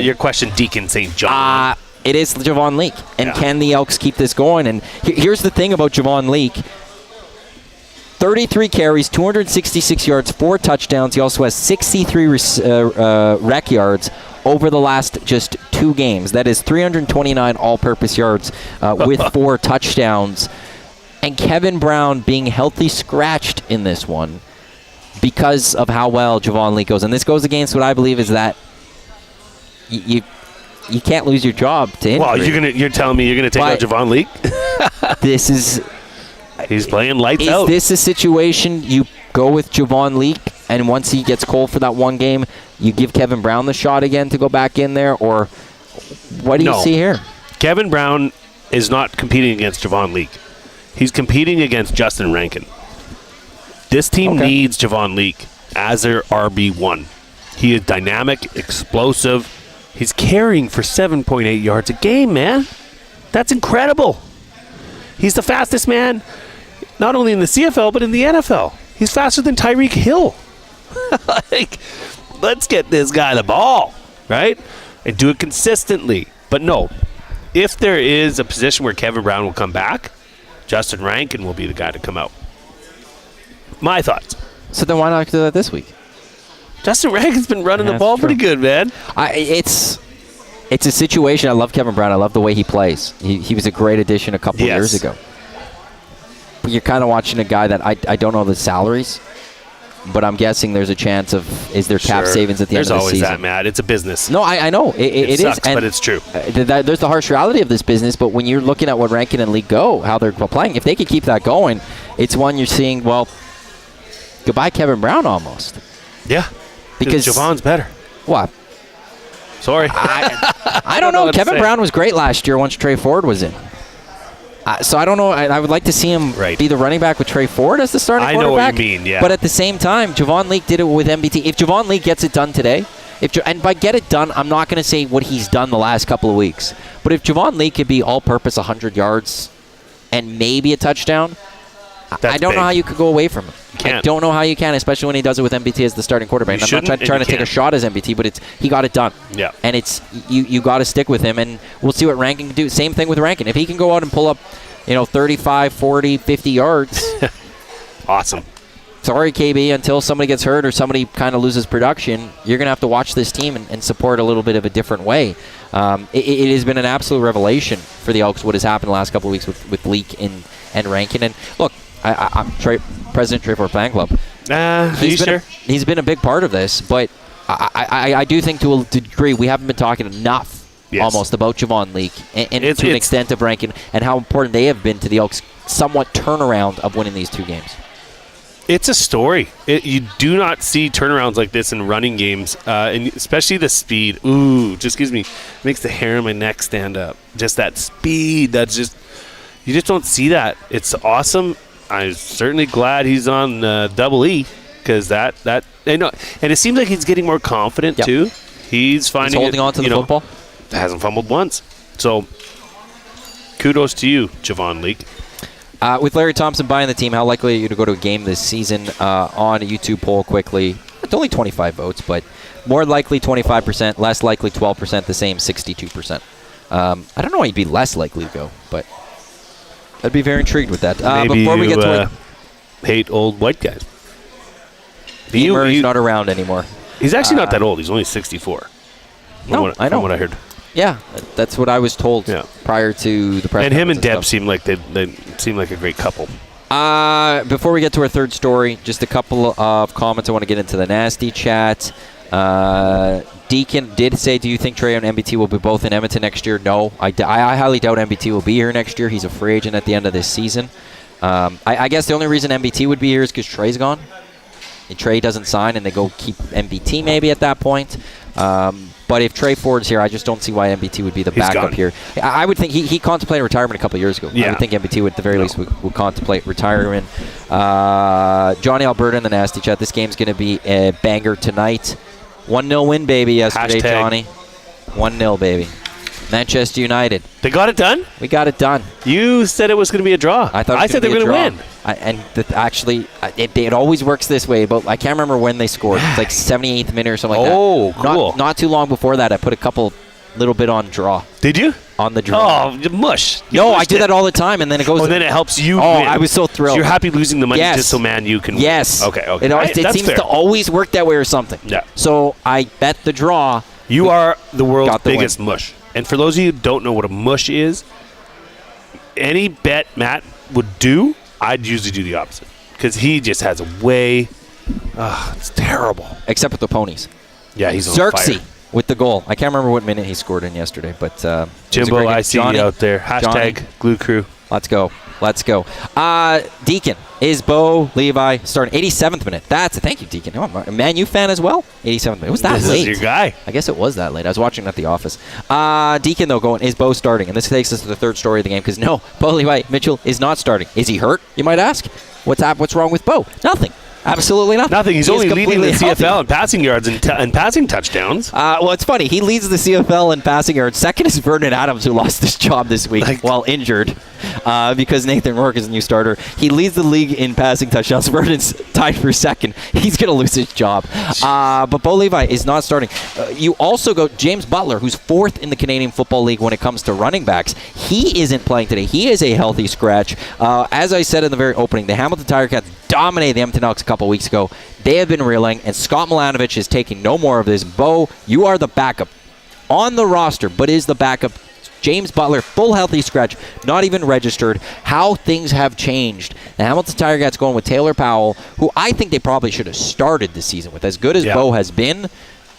your question, Deacon St. John. It is Javon Leake. And can the Elks keep this going? And here's the thing about Javon Leake. 33 carries, 266 yards, 4 touchdowns. He also has 63 rec yards over the last just 2 games. That is 329 all-purpose yards with 4 touchdowns. And Kevin Brown being healthy scratched in this one because of how well Javon Leake goes. And this goes against what I believe is that you can't lose your job to injury. Well, you're telling me you're going to take out Javon Leake? He's playing lights out. Is this a situation you go with Javon Leake, and once he gets cold for that one game, you give Kevin Brown the shot again to go back in there? Or what do you see here? Kevin Brown is not competing against Javon Leake. He's competing against Justin Rankin. This team needs Javon Leake as their RB1. He is dynamic, explosive. He's carrying for 7.8 yards a game, man. That's incredible. He's the fastest man, not only in the CFL, but in the NFL. He's faster than Tyreek Hill. Let's get this guy the ball, right? And do it consistently. But no, if there is a position where Kevin Brown will come back, Justin Rankin will be the guy to come out. My thoughts. So then why not do that this week? Justin Rankin's been running the ball pretty good, man. It's a situation. I love Kevin Brown. I love the way he plays. He was a great addition a couple years ago. But you're kind of watching a guy that I don't know the salaries, but I'm guessing there's a chance of is there cap savings at the end of the season. There's always that, Matt. It's a business. No, I know. It sucks, is. And but it's true. There's the harsh reality of this business, but when you're looking at what Rankin and League go, how they're playing, if they could keep that going, it's one you're seeing, well, goodbye Kevin Brown almost. Yeah. Because Javon's better. What? Sorry. I don't know. Kevin Brown was great last year once Trey Ford was in. So I don't know. I would like to see him be the running back with Trey Ford as the starting quarterback. I know what you mean, yeah. But at the same time, Javon Leake did it with MBT. If Javon Leake gets it done today, and by get it done, I'm not going to say what he's done the last couple of weeks. But if Javon Leake could be all-purpose 100 yards and maybe a touchdown, I don't know how you could go away from him. I don't know how you can, especially when he does it with MBT as the starting quarterback. I'm not trying to take a shot as MBT, but he got it done. Yeah. And it's you got to stick with him, and we'll see what Rankin can do. Same thing with Rankin. If he can go out and pull up, 35, 40, 50 yards. Awesome. Sorry, KB, until somebody gets hurt or somebody kind of loses production, you're going to have to watch this team and support a little bit of a different way. It has been an absolute revelation for the Elks what has happened the last couple of weeks with Leak and Rankin. And look, I'm President Trayford Fan Club. He's been a big part of this, but I do think to a degree we haven't been talking enough almost about Javon Leak and to an extent of Rankin and how important they have been to the Elks' somewhat turnaround of winning these two games. It's a story. You do not see turnarounds like this in running games, and especially the speed. Ooh, just makes the hair on my neck stand up. Just that speed. You just don't see that. It's awesome. I'm certainly glad he's on Double E because that and it seems like he's getting more confident too. He's holding on to the football. Hasn't fumbled once. So kudos to you, Javon Leak. With Larry Thompson buying the team, how likely are you to go to a game this season? On a YouTube poll quickly, it's only 25 votes, but more likely 25%, less likely 12%, the same 62%. I don't know why you'd be less likely to go, but I'd be very intrigued with that. Maybe before we get to hate old white guys. Murray's not around anymore. He's actually not that old. He's only 64. I know. From what I heard. Yeah, that's what I was told prior to the press. And him and Deb seem like they seem like a great couple. Before we get to our third story, just a couple of comments. I want to get into the nasty chat. Deacon did say, do you think Trey and MBT will be both in Edmonton next year? No. I highly doubt MBT will be here next year. He's a free agent at the end of this season. I guess the only reason MBT would be here is because Trey's gone. And Trey doesn't sign, and they go keep MBT maybe at that point. But if Trey Ford's here, I just don't see why MBT would be the backup here. I would think he contemplated retirement a couple of years ago. I would think MBT would, at the very least, would contemplate retirement. Johnny Alberta in the nasty chat. This game's going to be a banger tonight. 1-0 win, baby, yesterday, Johnny. 1-0, baby. Manchester United. They got it done? We got it done. You said it was going to be a draw. I said they were going to win. Actually, it always works this way, but I can't remember when they scored. It's like 78th minute or something like that. Oh, cool. Not too long before that, I put a couple little bit on draw. Did you? On the draw. Oh, mush. No, I do that all the time, and then it goes... Oh, then it helps you win. I was so thrilled. So you're happy losing the money just so Man U can win. Yes. Okay. It seems to always work that way or something. Yeah. So I bet the draw. You are the world's biggest mush. And for those of you who don't know what a mush is, any bet Matt would do, I'd usually do the opposite. Because he just has a way... it's terrible. Except with the ponies. Yeah, he's on Xerxes fire. With the goal. I can't remember what minute he scored in yesterday, but... Jimbo, I see you out there. Hashtag Johnny. Glue Crew. Let's go. Deacon, is Bo Levi starting 87th minute? Thank you, Deacon. Oh, I'm a Man U fan as well. 87th minute. It was that late. This is your guy. I guess it was that late. I was watching at the office. Deacon, though, going, is Bo starting? And this takes us to the third story of the game, because no, Bo Levi Mitchell is not starting. Is he hurt, you might ask? What's wrong with Bo? Nothing. Absolutely nothing. He's only leading the CFL in passing yards and passing touchdowns. Well, it's funny. He leads the CFL in passing yards. Second is Vernon Adams, who lost his job this week while injured because Nathan Rourke is a new starter. He leads the league in passing touchdowns. Vernon's tied for second. He's going to lose his job. But Bo Levi is not starting. You also go James Butler, who's fourth in the Canadian Football League when it comes to running backs. He isn't playing today. He is a healthy scratch. As I said in the very opening, the Hamilton Ticats dominated the Edmonton Elks a couple weeks ago. They have been reeling, and Scott Milanovic is taking no more of this. Bo, you are the backup on the roster, but is the backup. James Butler, full healthy scratch, not even registered. How things have changed. The Hamilton Ticats going with Taylor Powell, who I think they probably should have started the season with. As good as Bo has been,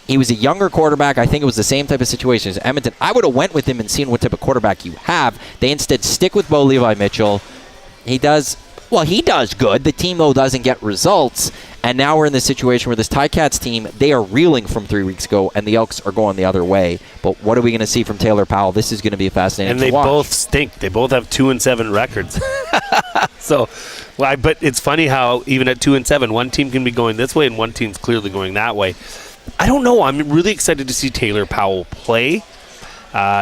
he was a younger quarterback. I think it was the same type of situation as Edmonton. I would have went with him and seen what type of quarterback you have. They instead stick with Bo Levi Mitchell. He does good. The team, though, doesn't get results. And now we're in this situation where this Ticats team, they are reeling from 3 weeks ago, and the Elks are going the other way. But what are we going to see from Taylor Powell? This is going to be fascinating to watch. And they both stink. They both have 2-7 records. But it's funny how even at 2-7, one team can be going this way and one team's clearly going that way. I don't know. I'm really excited to see Taylor Powell play.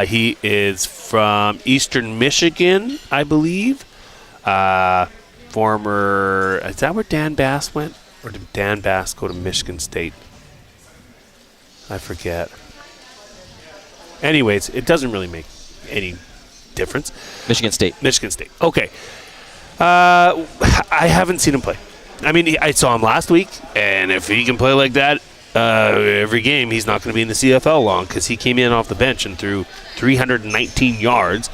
He is from Eastern Michigan, I believe. former. Is that where Dan Bass went? Or did Dan Bass go to Michigan State? I forget. Anyways, it doesn't really make any difference. Michigan State. Michigan State. Okay. I haven't seen him play. I mean, I saw him last week, and if he can play like that every game, he's not going to be in the CFL long because he came in off the bench and threw 319 yards.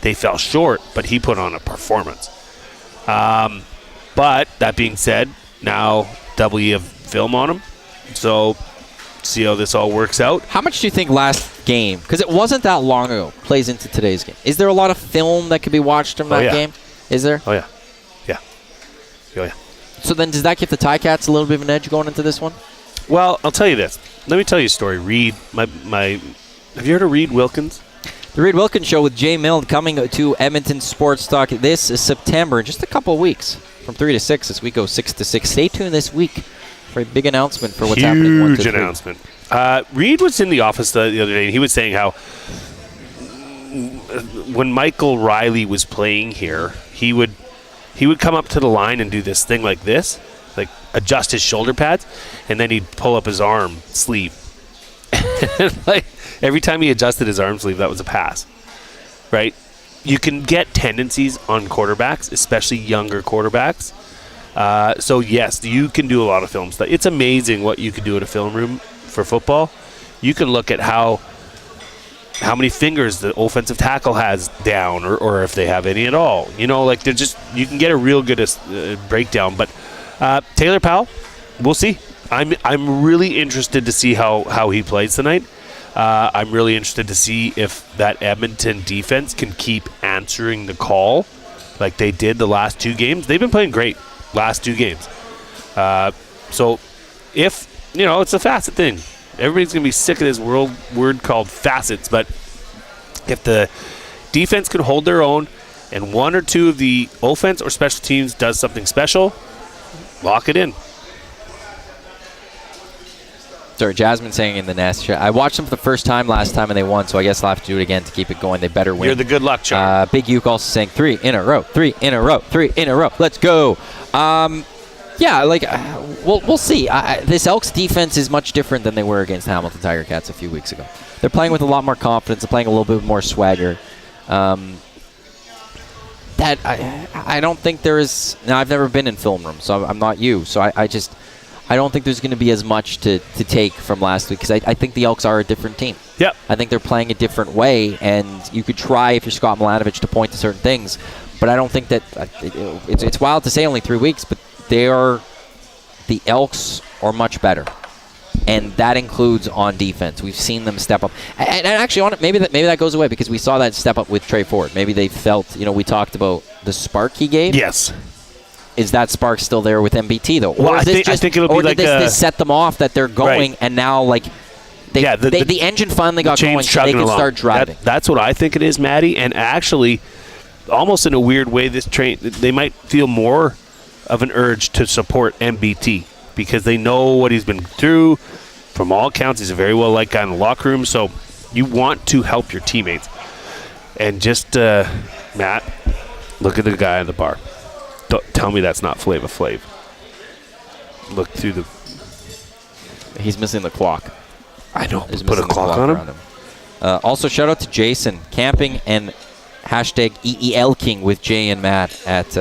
They fell short, but he put on a performance. But that being said, now double of film on him. So see how this all works out. How much do you think last game, because it wasn't that long ago, plays into today's game? Is there a lot of film that could be watched from that game? Is there? Oh, yeah. Yeah. Oh, yeah. So then does that give the Ticats a little bit of an edge going into this one? Well, I'll tell you this. Let me tell you a story. Reed, have you heard of Reed Wilkins? The Reed Wilkins Show with Jay Milne coming to Edmonton Sports Talk. This is September, in just a couple of weeks, from 3 to 6. This week goes 6 to 6. Stay tuned this week for a big announcement for what's happening. Huge announcement. Reed was in the office the other day, and he was saying how when Michael Riley was playing here, he would come up to the line and do this thing like this, like adjust his shoulder pads, and then he'd pull up his arm sleeve. Like every time he adjusted his arm sleeve, that was a pass, right? You can get tendencies on quarterbacks, especially younger quarterbacks. So yes, you can do a lot of film stuff. It's amazing what you can do in a film room for football. You can look at how many fingers the offensive tackle has down, or if they have any at all. You know, like you can get a real good breakdown. But Taylor Powell, we'll see. I'm really interested to see how he plays tonight. I'm really interested to see if that Edmonton defense can keep answering the call like they did the last two games. They've been playing great last two games. So if, it's a facet thing. Everybody's going to be sick of this word called facets, but if the defense can hold their own and one or two of the offense or special teams does something special, lock it in. Sorry, Jasmine saying in the Nest chat, I watched them for the first time last time and they won, so I guess I'll have to do it again to keep it going. They better win. You're the good luck charm. Big Uke also saying 3 in a row, 3 in a row, 3 in a row. Let's go. We'll see. This Elks defense is much different than they were against Hamilton Tiger Cats a few weeks ago. They're playing with a lot more confidence. They're playing a little bit more swagger. I don't think there is. Now, I've never been in film rooms, so I'm not you. So I don't think there's going to be as much to take from last week because I think the Elks are a different team. Yep. I think they're playing a different way, and you could try, if you're Scott Milanovich, to point to certain things, but I don't think that it's wild to say only 3 weeks, but the Elks are much better, and that includes on defense. We've seen them step up, and actually, maybe that goes away because we saw that step up with Trey Ford. Maybe they felt, we talked about the spark he gave. Yes. Is that spark still there with MBT though? Well, I think it'll be like this set them off that they're going, right. And now the engine finally got going, so they can start driving. That's what I think it is, Maddie. And actually, almost in a weird way, they might feel more of an urge to support MBT because they know what he's been through. From all accounts, he's a very well liked guy in the locker room. So you want to help your teammates. And just Matt, look at the guy at the bar. Don't tell me that's not Flava Flav. Look through the... He's missing the clock. I know. Put a clock on him. Also, shout out to Jason, camping and hashtag EELking with Jay and Matt at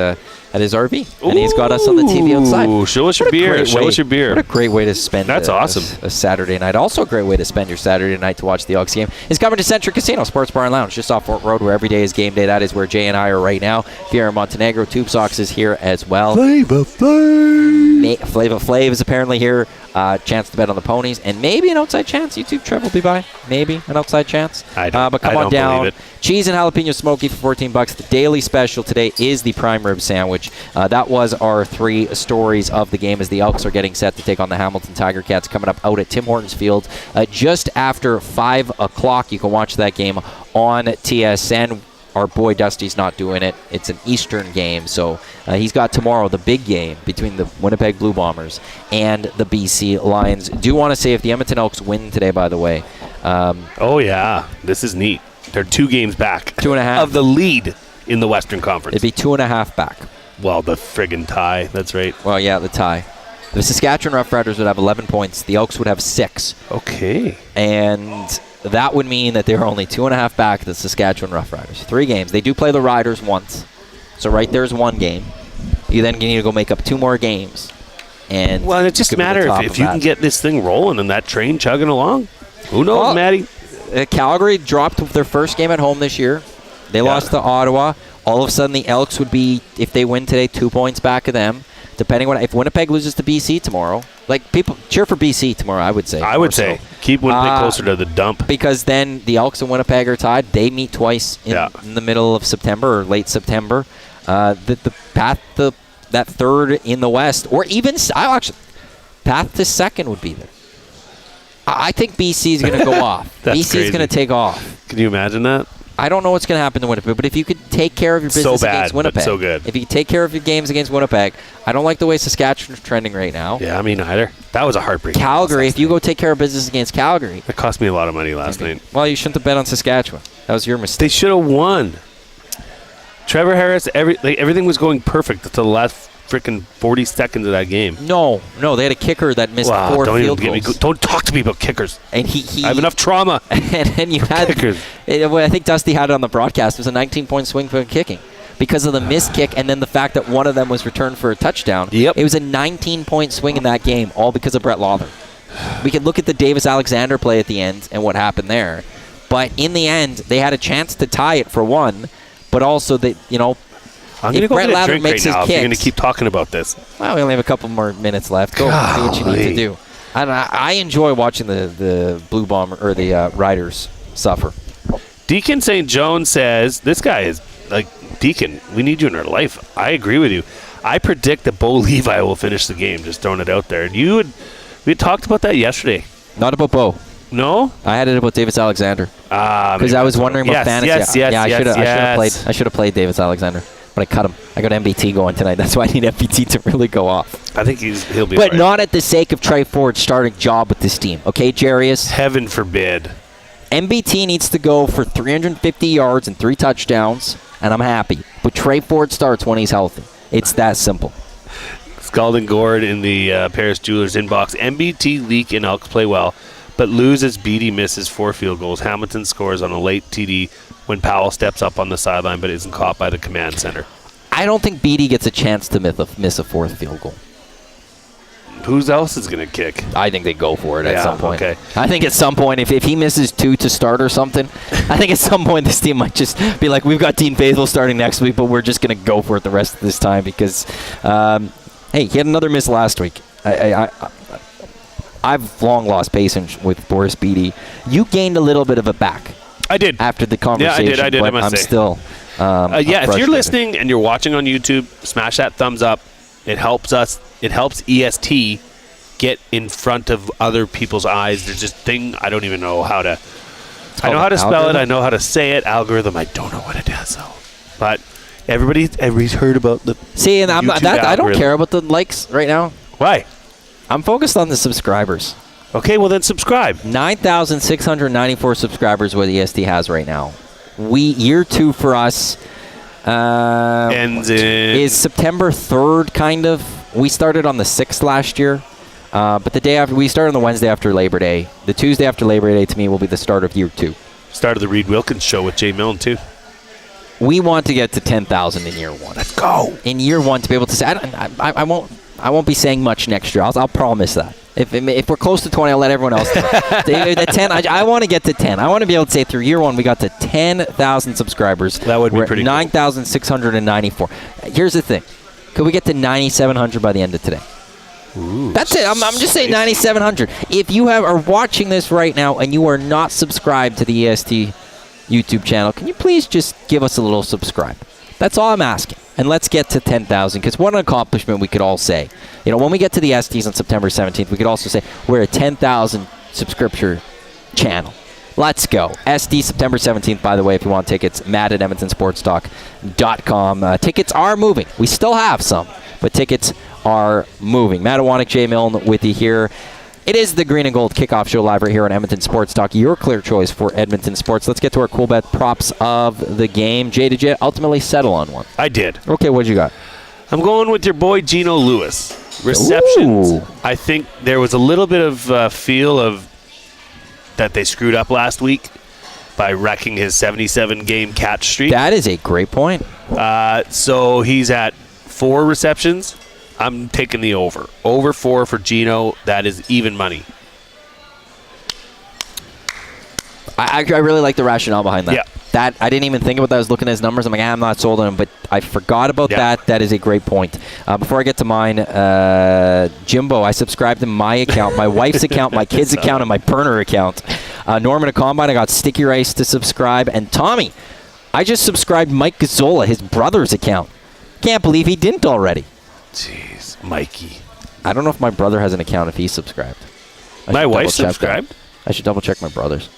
his RV. And he's got us on the TV outside. Show us your beer. Show us your beer. What a great way to spend That's awesome. a Saturday night. Also a great way to spend your Saturday night to watch the Elks game is coming to Centric Casino, Sports Bar and Lounge, just off Fort Road, where every day is game day. That is where Jay and I are right now. Fiera Montenegro, Tube Socks is here as well. Flava Flav is apparently here. Chance to bet on the ponies, and maybe an outside chance YouTube Trev will be by. Maybe an outside chance. But come on down. Cheese and jalapeno smoky for $14. The daily special today is the prime rib sandwich. That was our 3 stories of the game as the Elks are getting set to take on the Hamilton Tiger Cats coming up out at Tim Hortons Field just after 5 o'clock. You can watch that game on TSN. Our boy Dusty's not doing it. It's an Eastern game, so he's got tomorrow the big game between the Winnipeg Blue Bombers and the BC Lions. Do want to say if the Edmonton Elks win today, by the way. Oh, yeah. This is neat. They're 2 games back. 2.5. Of the lead in the Western Conference. It'd be 2.5 back. Well, the friggin' tie. That's right. Well, yeah, the tie. The Saskatchewan Roughriders would have 11 points. The Elks would have 6. Okay. And that would mean that they're only 2.5 back the Saskatchewan Roughriders. 3 games. They do play the Riders once. So right there's 1 game. You then need to go make up 2 more games. And well, it just matters if you can get this thing rolling and that train chugging along. Who knows, Matty? Calgary dropped their first game at home this year. They lost to Ottawa. All of a sudden, the Elks would be, if they win today, 2 points back of them. Depending on if Winnipeg loses to BC tomorrow, like people cheer for BC tomorrow, I would say. I would say keep Winnipeg closer to the dump, because then the Elks and Winnipeg are tied. They meet twice in the middle of September or late September. The path to that third in the West, or even path to second would be there. I think BC is going to go off. BC is going to take off. Can you imagine that? I don't know what's going to happen to Winnipeg, but if you could take care of your business against Winnipeg, but so good. If you could take care of your games against Winnipeg, I don't like the way Saskatchewan's trending right now. Yeah, me neither. That was a heartbreaking. Calgary, if you go take care of business against Calgary. It cost me a lot of money last night. Well, you shouldn't have bet on Saskatchewan. That was your mistake. They should have won. Trevor Harris, everything was going perfect until the last freaking 40 seconds of that game. No, they had a kicker that missed 4 field goals. Don't talk to me about kickers. And he I have enough trauma. and you had kickers. I think Dusty had it on the broadcast. It was a 19-point swing for kicking because of the missed kick and then the fact that one of them was returned for a touchdown. Yep. It was a 19-point swing in that game, all because of Brett Lawler. We could look at the Davis-Alexander play at the end and what happened there. But in the end, they had a chance to tie it for 1, but also that, I'm going to go Brett get a Lawler drink makes right now his if you're kicks, going to keep talking about this. Well, we only have a couple more minutes left. Go do what you need to do. I enjoy watching the Blue Bomber or the Riders suffer. Deacon St. John says, this guy is like, Deacon, we need you in our life. I agree with you. I predict that Bo Levi will finish the game, just throwing it out there. And we had talked about that yesterday. Not about Bo. No? I had it about Davis Alexander. Because I was wondering what fantasy. I should have played Davis Alexander. But I cut him. I got MBT going tonight. That's why I need MBT to really go off. I think he'll be But not at the sake of Trey Ford's starting job with this team. Okay, Jarius? Heaven forbid. MBT needs to go for 350 yards and 3 touchdowns, and I'm happy. But Trey Ford starts when he's healthy. It's that simple. Scalding Gord in the Paris Jewelers inbox. MBT leak and Elks play well, but loses. Beatty misses 4 field goals. Hamilton scores on a late TD when Powell steps up on the sideline but isn't caught by the command center. I don't think Beatty gets a chance to miss a 4th field goal. Who else is going to kick? I think they go for it at some point. Okay. I think at some point, if he misses 2 to start or something, I think at some point this team might just be like, we've got Dean Faithful starting next week, but we're just going to go for it the rest of this time because, hey, he had another miss last week. I've long lost patience with Boris Beatty. You gained a little bit of it back. I did. After the conversation. Yeah, I did. But I must I'm say. still if you're listening and you're watching on YouTube, smash that thumbs up. It helps us. It helps EST get in front of other people's eyes. There's this thing I don't even know how to. I know how to spell it. I know how to say it. Algorithm. I don't know what it is though. But everybody's heard about the. See, and I don't care about the likes right now. Why? I'm focused on the subscribers. Okay, well then subscribe. 9,694 subscribers what EST has right now. Year 2 for us ends is September 3rd, kind of. We started on the 6th last year, but the day after we started on the Wednesday after Labor Day. The Tuesday after Labor Day to me will be the start of year 2. Start of the Reed Wilkins show with Jay Milne too. We want to get to 10,000 in year 1. Let's go. In year 1 to be able to say I won't be saying much next year. I'll promise that. If we're close to 20, I'll let everyone else know. The 10, I want to get to 10. I want to be able to say through year 1 we got to 10,000 subscribers. That would be pretty cool. 9,694. Here's the thing. Could we get to 9,700 by the end of today? Ooh, that's it. I'm just saying 9,700. If you are watching this right now and you are not subscribed to the EST YouTube channel, can you please just give us a little subscribe? That's all I'm asking. And let's get to 10,000, because what an accomplishment we could all say. When we get to the STs on September 17th, we could also say we're a 10,000 subscription channel. Let's go. SD September 17th, by the way, if you want tickets, Matt at EdmontonSportsTalk.com. Tickets are moving. We still have some, but tickets are moving. Matt Iwanyk, Jay Milne with you here. It is the Green and Gold Kickoff Show live right here on Edmonton Sports Talk, your clear choice for Edmonton sports. Let's get to our cool bet props of the game. Jay, did you ultimately settle on one? I did. Okay, what'd you got? I'm going with your boy Geno Lewis. Receptions. Ooh. I think there was a little bit of feel of that they screwed up last week by wrecking his 77-game catch streak. That is a great point. So he's at 4 receptions. I'm taking the over. Over 4 for Geno. That is even money. I really like the rationale behind that. Yeah. That I didn't even think about that. I was looking at his numbers. I'm like, I'm not sold on him, but I forgot about that. That is a great point. Before I get to mine, Jimbo, I subscribed to my account, my wife's account, my kid's account, and my burner account. Norman at Combine, I got Sticky Rice to subscribe. And Tommy, I just subscribed Mike Gazzola, his brother's account. Can't believe he didn't already. Jeez, Mikey. I don't know if my brother has an account if he's subscribed. My wife subscribed? I should double check my brother's.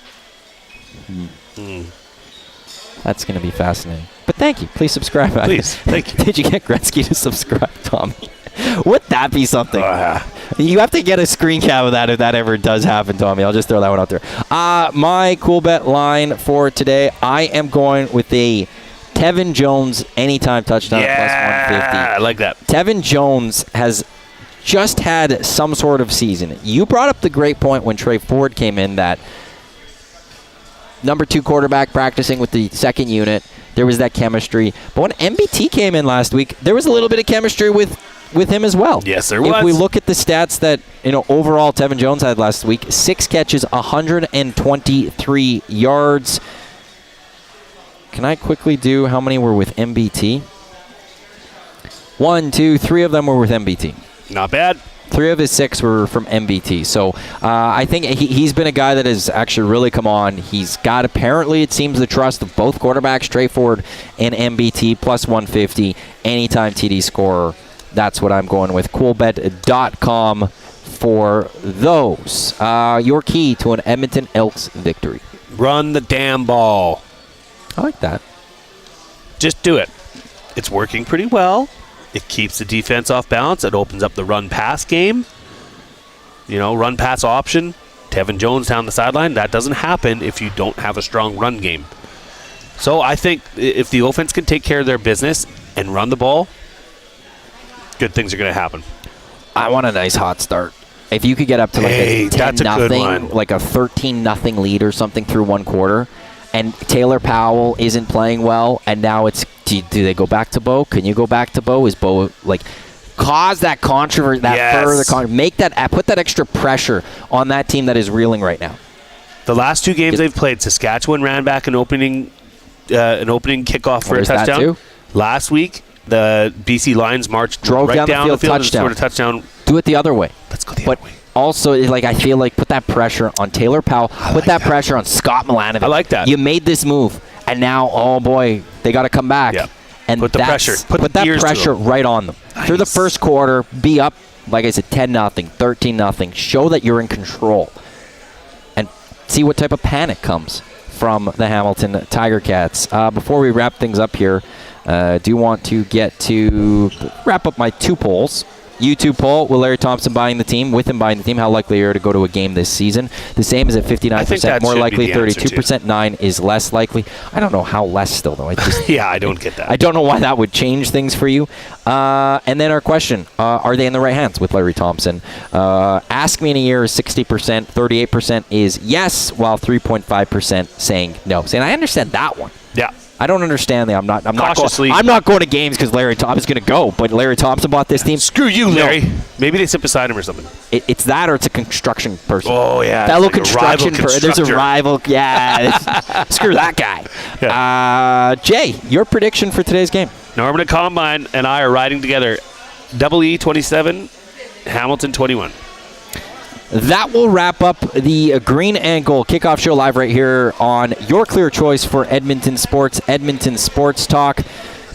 That's going to be fascinating. But thank you. Please subscribe. Please. Thank you. Did you get Gretzky to subscribe, Tommy? Would that be something? You have to get a screen cap of that if that ever does happen, Tommy. I'll just throw that one out there. My cool bet line for today, I am going with a Tevin Jones anytime touchdown at plus 150. I like that. Tevin Jones has just had some sort of season. You brought up the great point when Trey Ford came in that number 2 quarterback practicing with the second unit. There was that chemistry. But when MBT came in last week, there was a little bit of chemistry with him as well. Yes, there was. If we look at the stats that, overall Tevin Jones had last week, 6 catches, 123 yards. Can I quickly do how many were with MBT? 1, 2, 3 of them were with MBT. Not bad. 3 of his 6 were from MBT. So I think he's been a guy that has actually really come on. He's got, apparently, it seems, the trust of both quarterbacks, Trey Ford and MBT, plus 150, anytime TD scorer. That's what I'm going with. Coolbet.com for those. Your key to an Edmonton Elks victory. Run the damn ball. I like that. Just do it. It's working pretty well. It keeps the defense off balance. It opens up the run-pass game. Run-pass option. Tevin Jones down the sideline. That doesn't happen if you don't have a strong run game. So I think if the offense can take care of their business and run the ball, good things are going to happen. I want a nice hot start. If you could get up to like a 10-0, like a 13-0 lead or something through one quarter, and Taylor Powell isn't playing well, and now it's, do they go back to Bo? Can you go back to Bo? Is Bo, cause that controversy, make that, put that extra pressure on that team that is reeling right now? The last 2 games they've played, Saskatchewan ran back an opening kickoff for a touchdown. Last week, the BC Lions drove right down the field and scored a touchdown. Do it the other way. Let's go the other way. Also, I feel like put that pressure on Taylor Powell. Put that pressure on Scott Milanovic. I like that. You made this move, and now, oh boy, they got to come back. Yeah. And put the pressure. Put that pressure right on them. Nice. Through the first quarter, be up, like I said, 10-0, 13-0. Show that you're in control. And see what type of panic comes from the Hamilton Tiger Cats. Before we wrap things up here, I do want to wrap up my 2 polls. YouTube poll, will Larry Thompson buying the team? With him buying the team, how likely are you to go to a game this season? The same is at 59%, more likely 32%, 9 is less likely. I don't know how less still, though. Yeah, I don't get that. I don't know why that would change things for you. And then our question, are they in the right hands with Larry Thompson? Ask me in a year is 60%, 38% is yes, while 3.5% saying no. Saying, I understand that one. Yeah. I don't understand that. I'm not going to games because Larry Thompson's going to go, but Larry Thompson bought this team. Screw you, Larry. No. Maybe they sit beside him or something. It's that, or it's a construction person. Oh, yeah. Fellow construction person. There's a rival. Yeah. Screw that guy. Yeah. Jay, your prediction for today's game? Norman at Combine and I are riding together. E 27, Hamilton 21. That will wrap up the Green and Gold Kickoff Show live right here on your clear choice for Edmonton Sports Talk.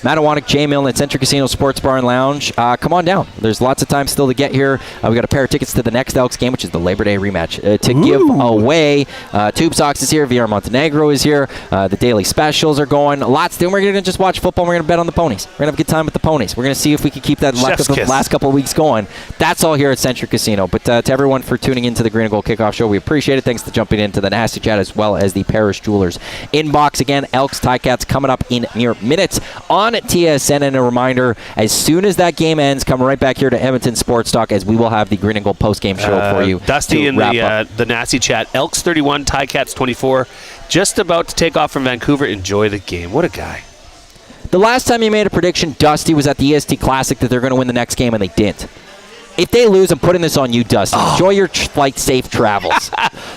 Matt Iwanyk, Jay Milne at Century Casino Sports Bar and Lounge. Come on down. There's lots of time still to get here. We got a pair of tickets to the next Elks game, which is the Labor Day rematch, to give away. Tube Socks is here. VR Montenegro is here. The daily specials are going. Lots to do. We're going to just watch football. We're going to bet on the ponies. We're going to have a good time with the ponies. We're going to see if we can keep that last couple of weeks going. That's all here at Century Casino. But to everyone for tuning into the Green and Gold Kickoff Show, we appreciate it. Thanks for jumping into the Nasty Chat as well as the Parish Jewelers inbox. Again, Elks, Ticats coming up in mere minutes. On on at TSN. And a reminder, as soon as that game ends, come right back here to Edmonton Sports Talk, as we will have the Green and Gold post-game show for you. Dusty in the Nasty chat. Elks 31, Ticats 24. Just about to take off from Vancouver. Enjoy the game. What a guy. The last time you made a prediction, Dusty, was at the EST Classic that they're going to win the next game, and they didn't. If they lose, I'm putting this on you, Dusty. Enjoy your flight, safe travels.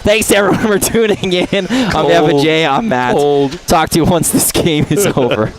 Thanks, everyone, for tuning in. I'm Evan J. I'm Matt. Talk to you once this game is over.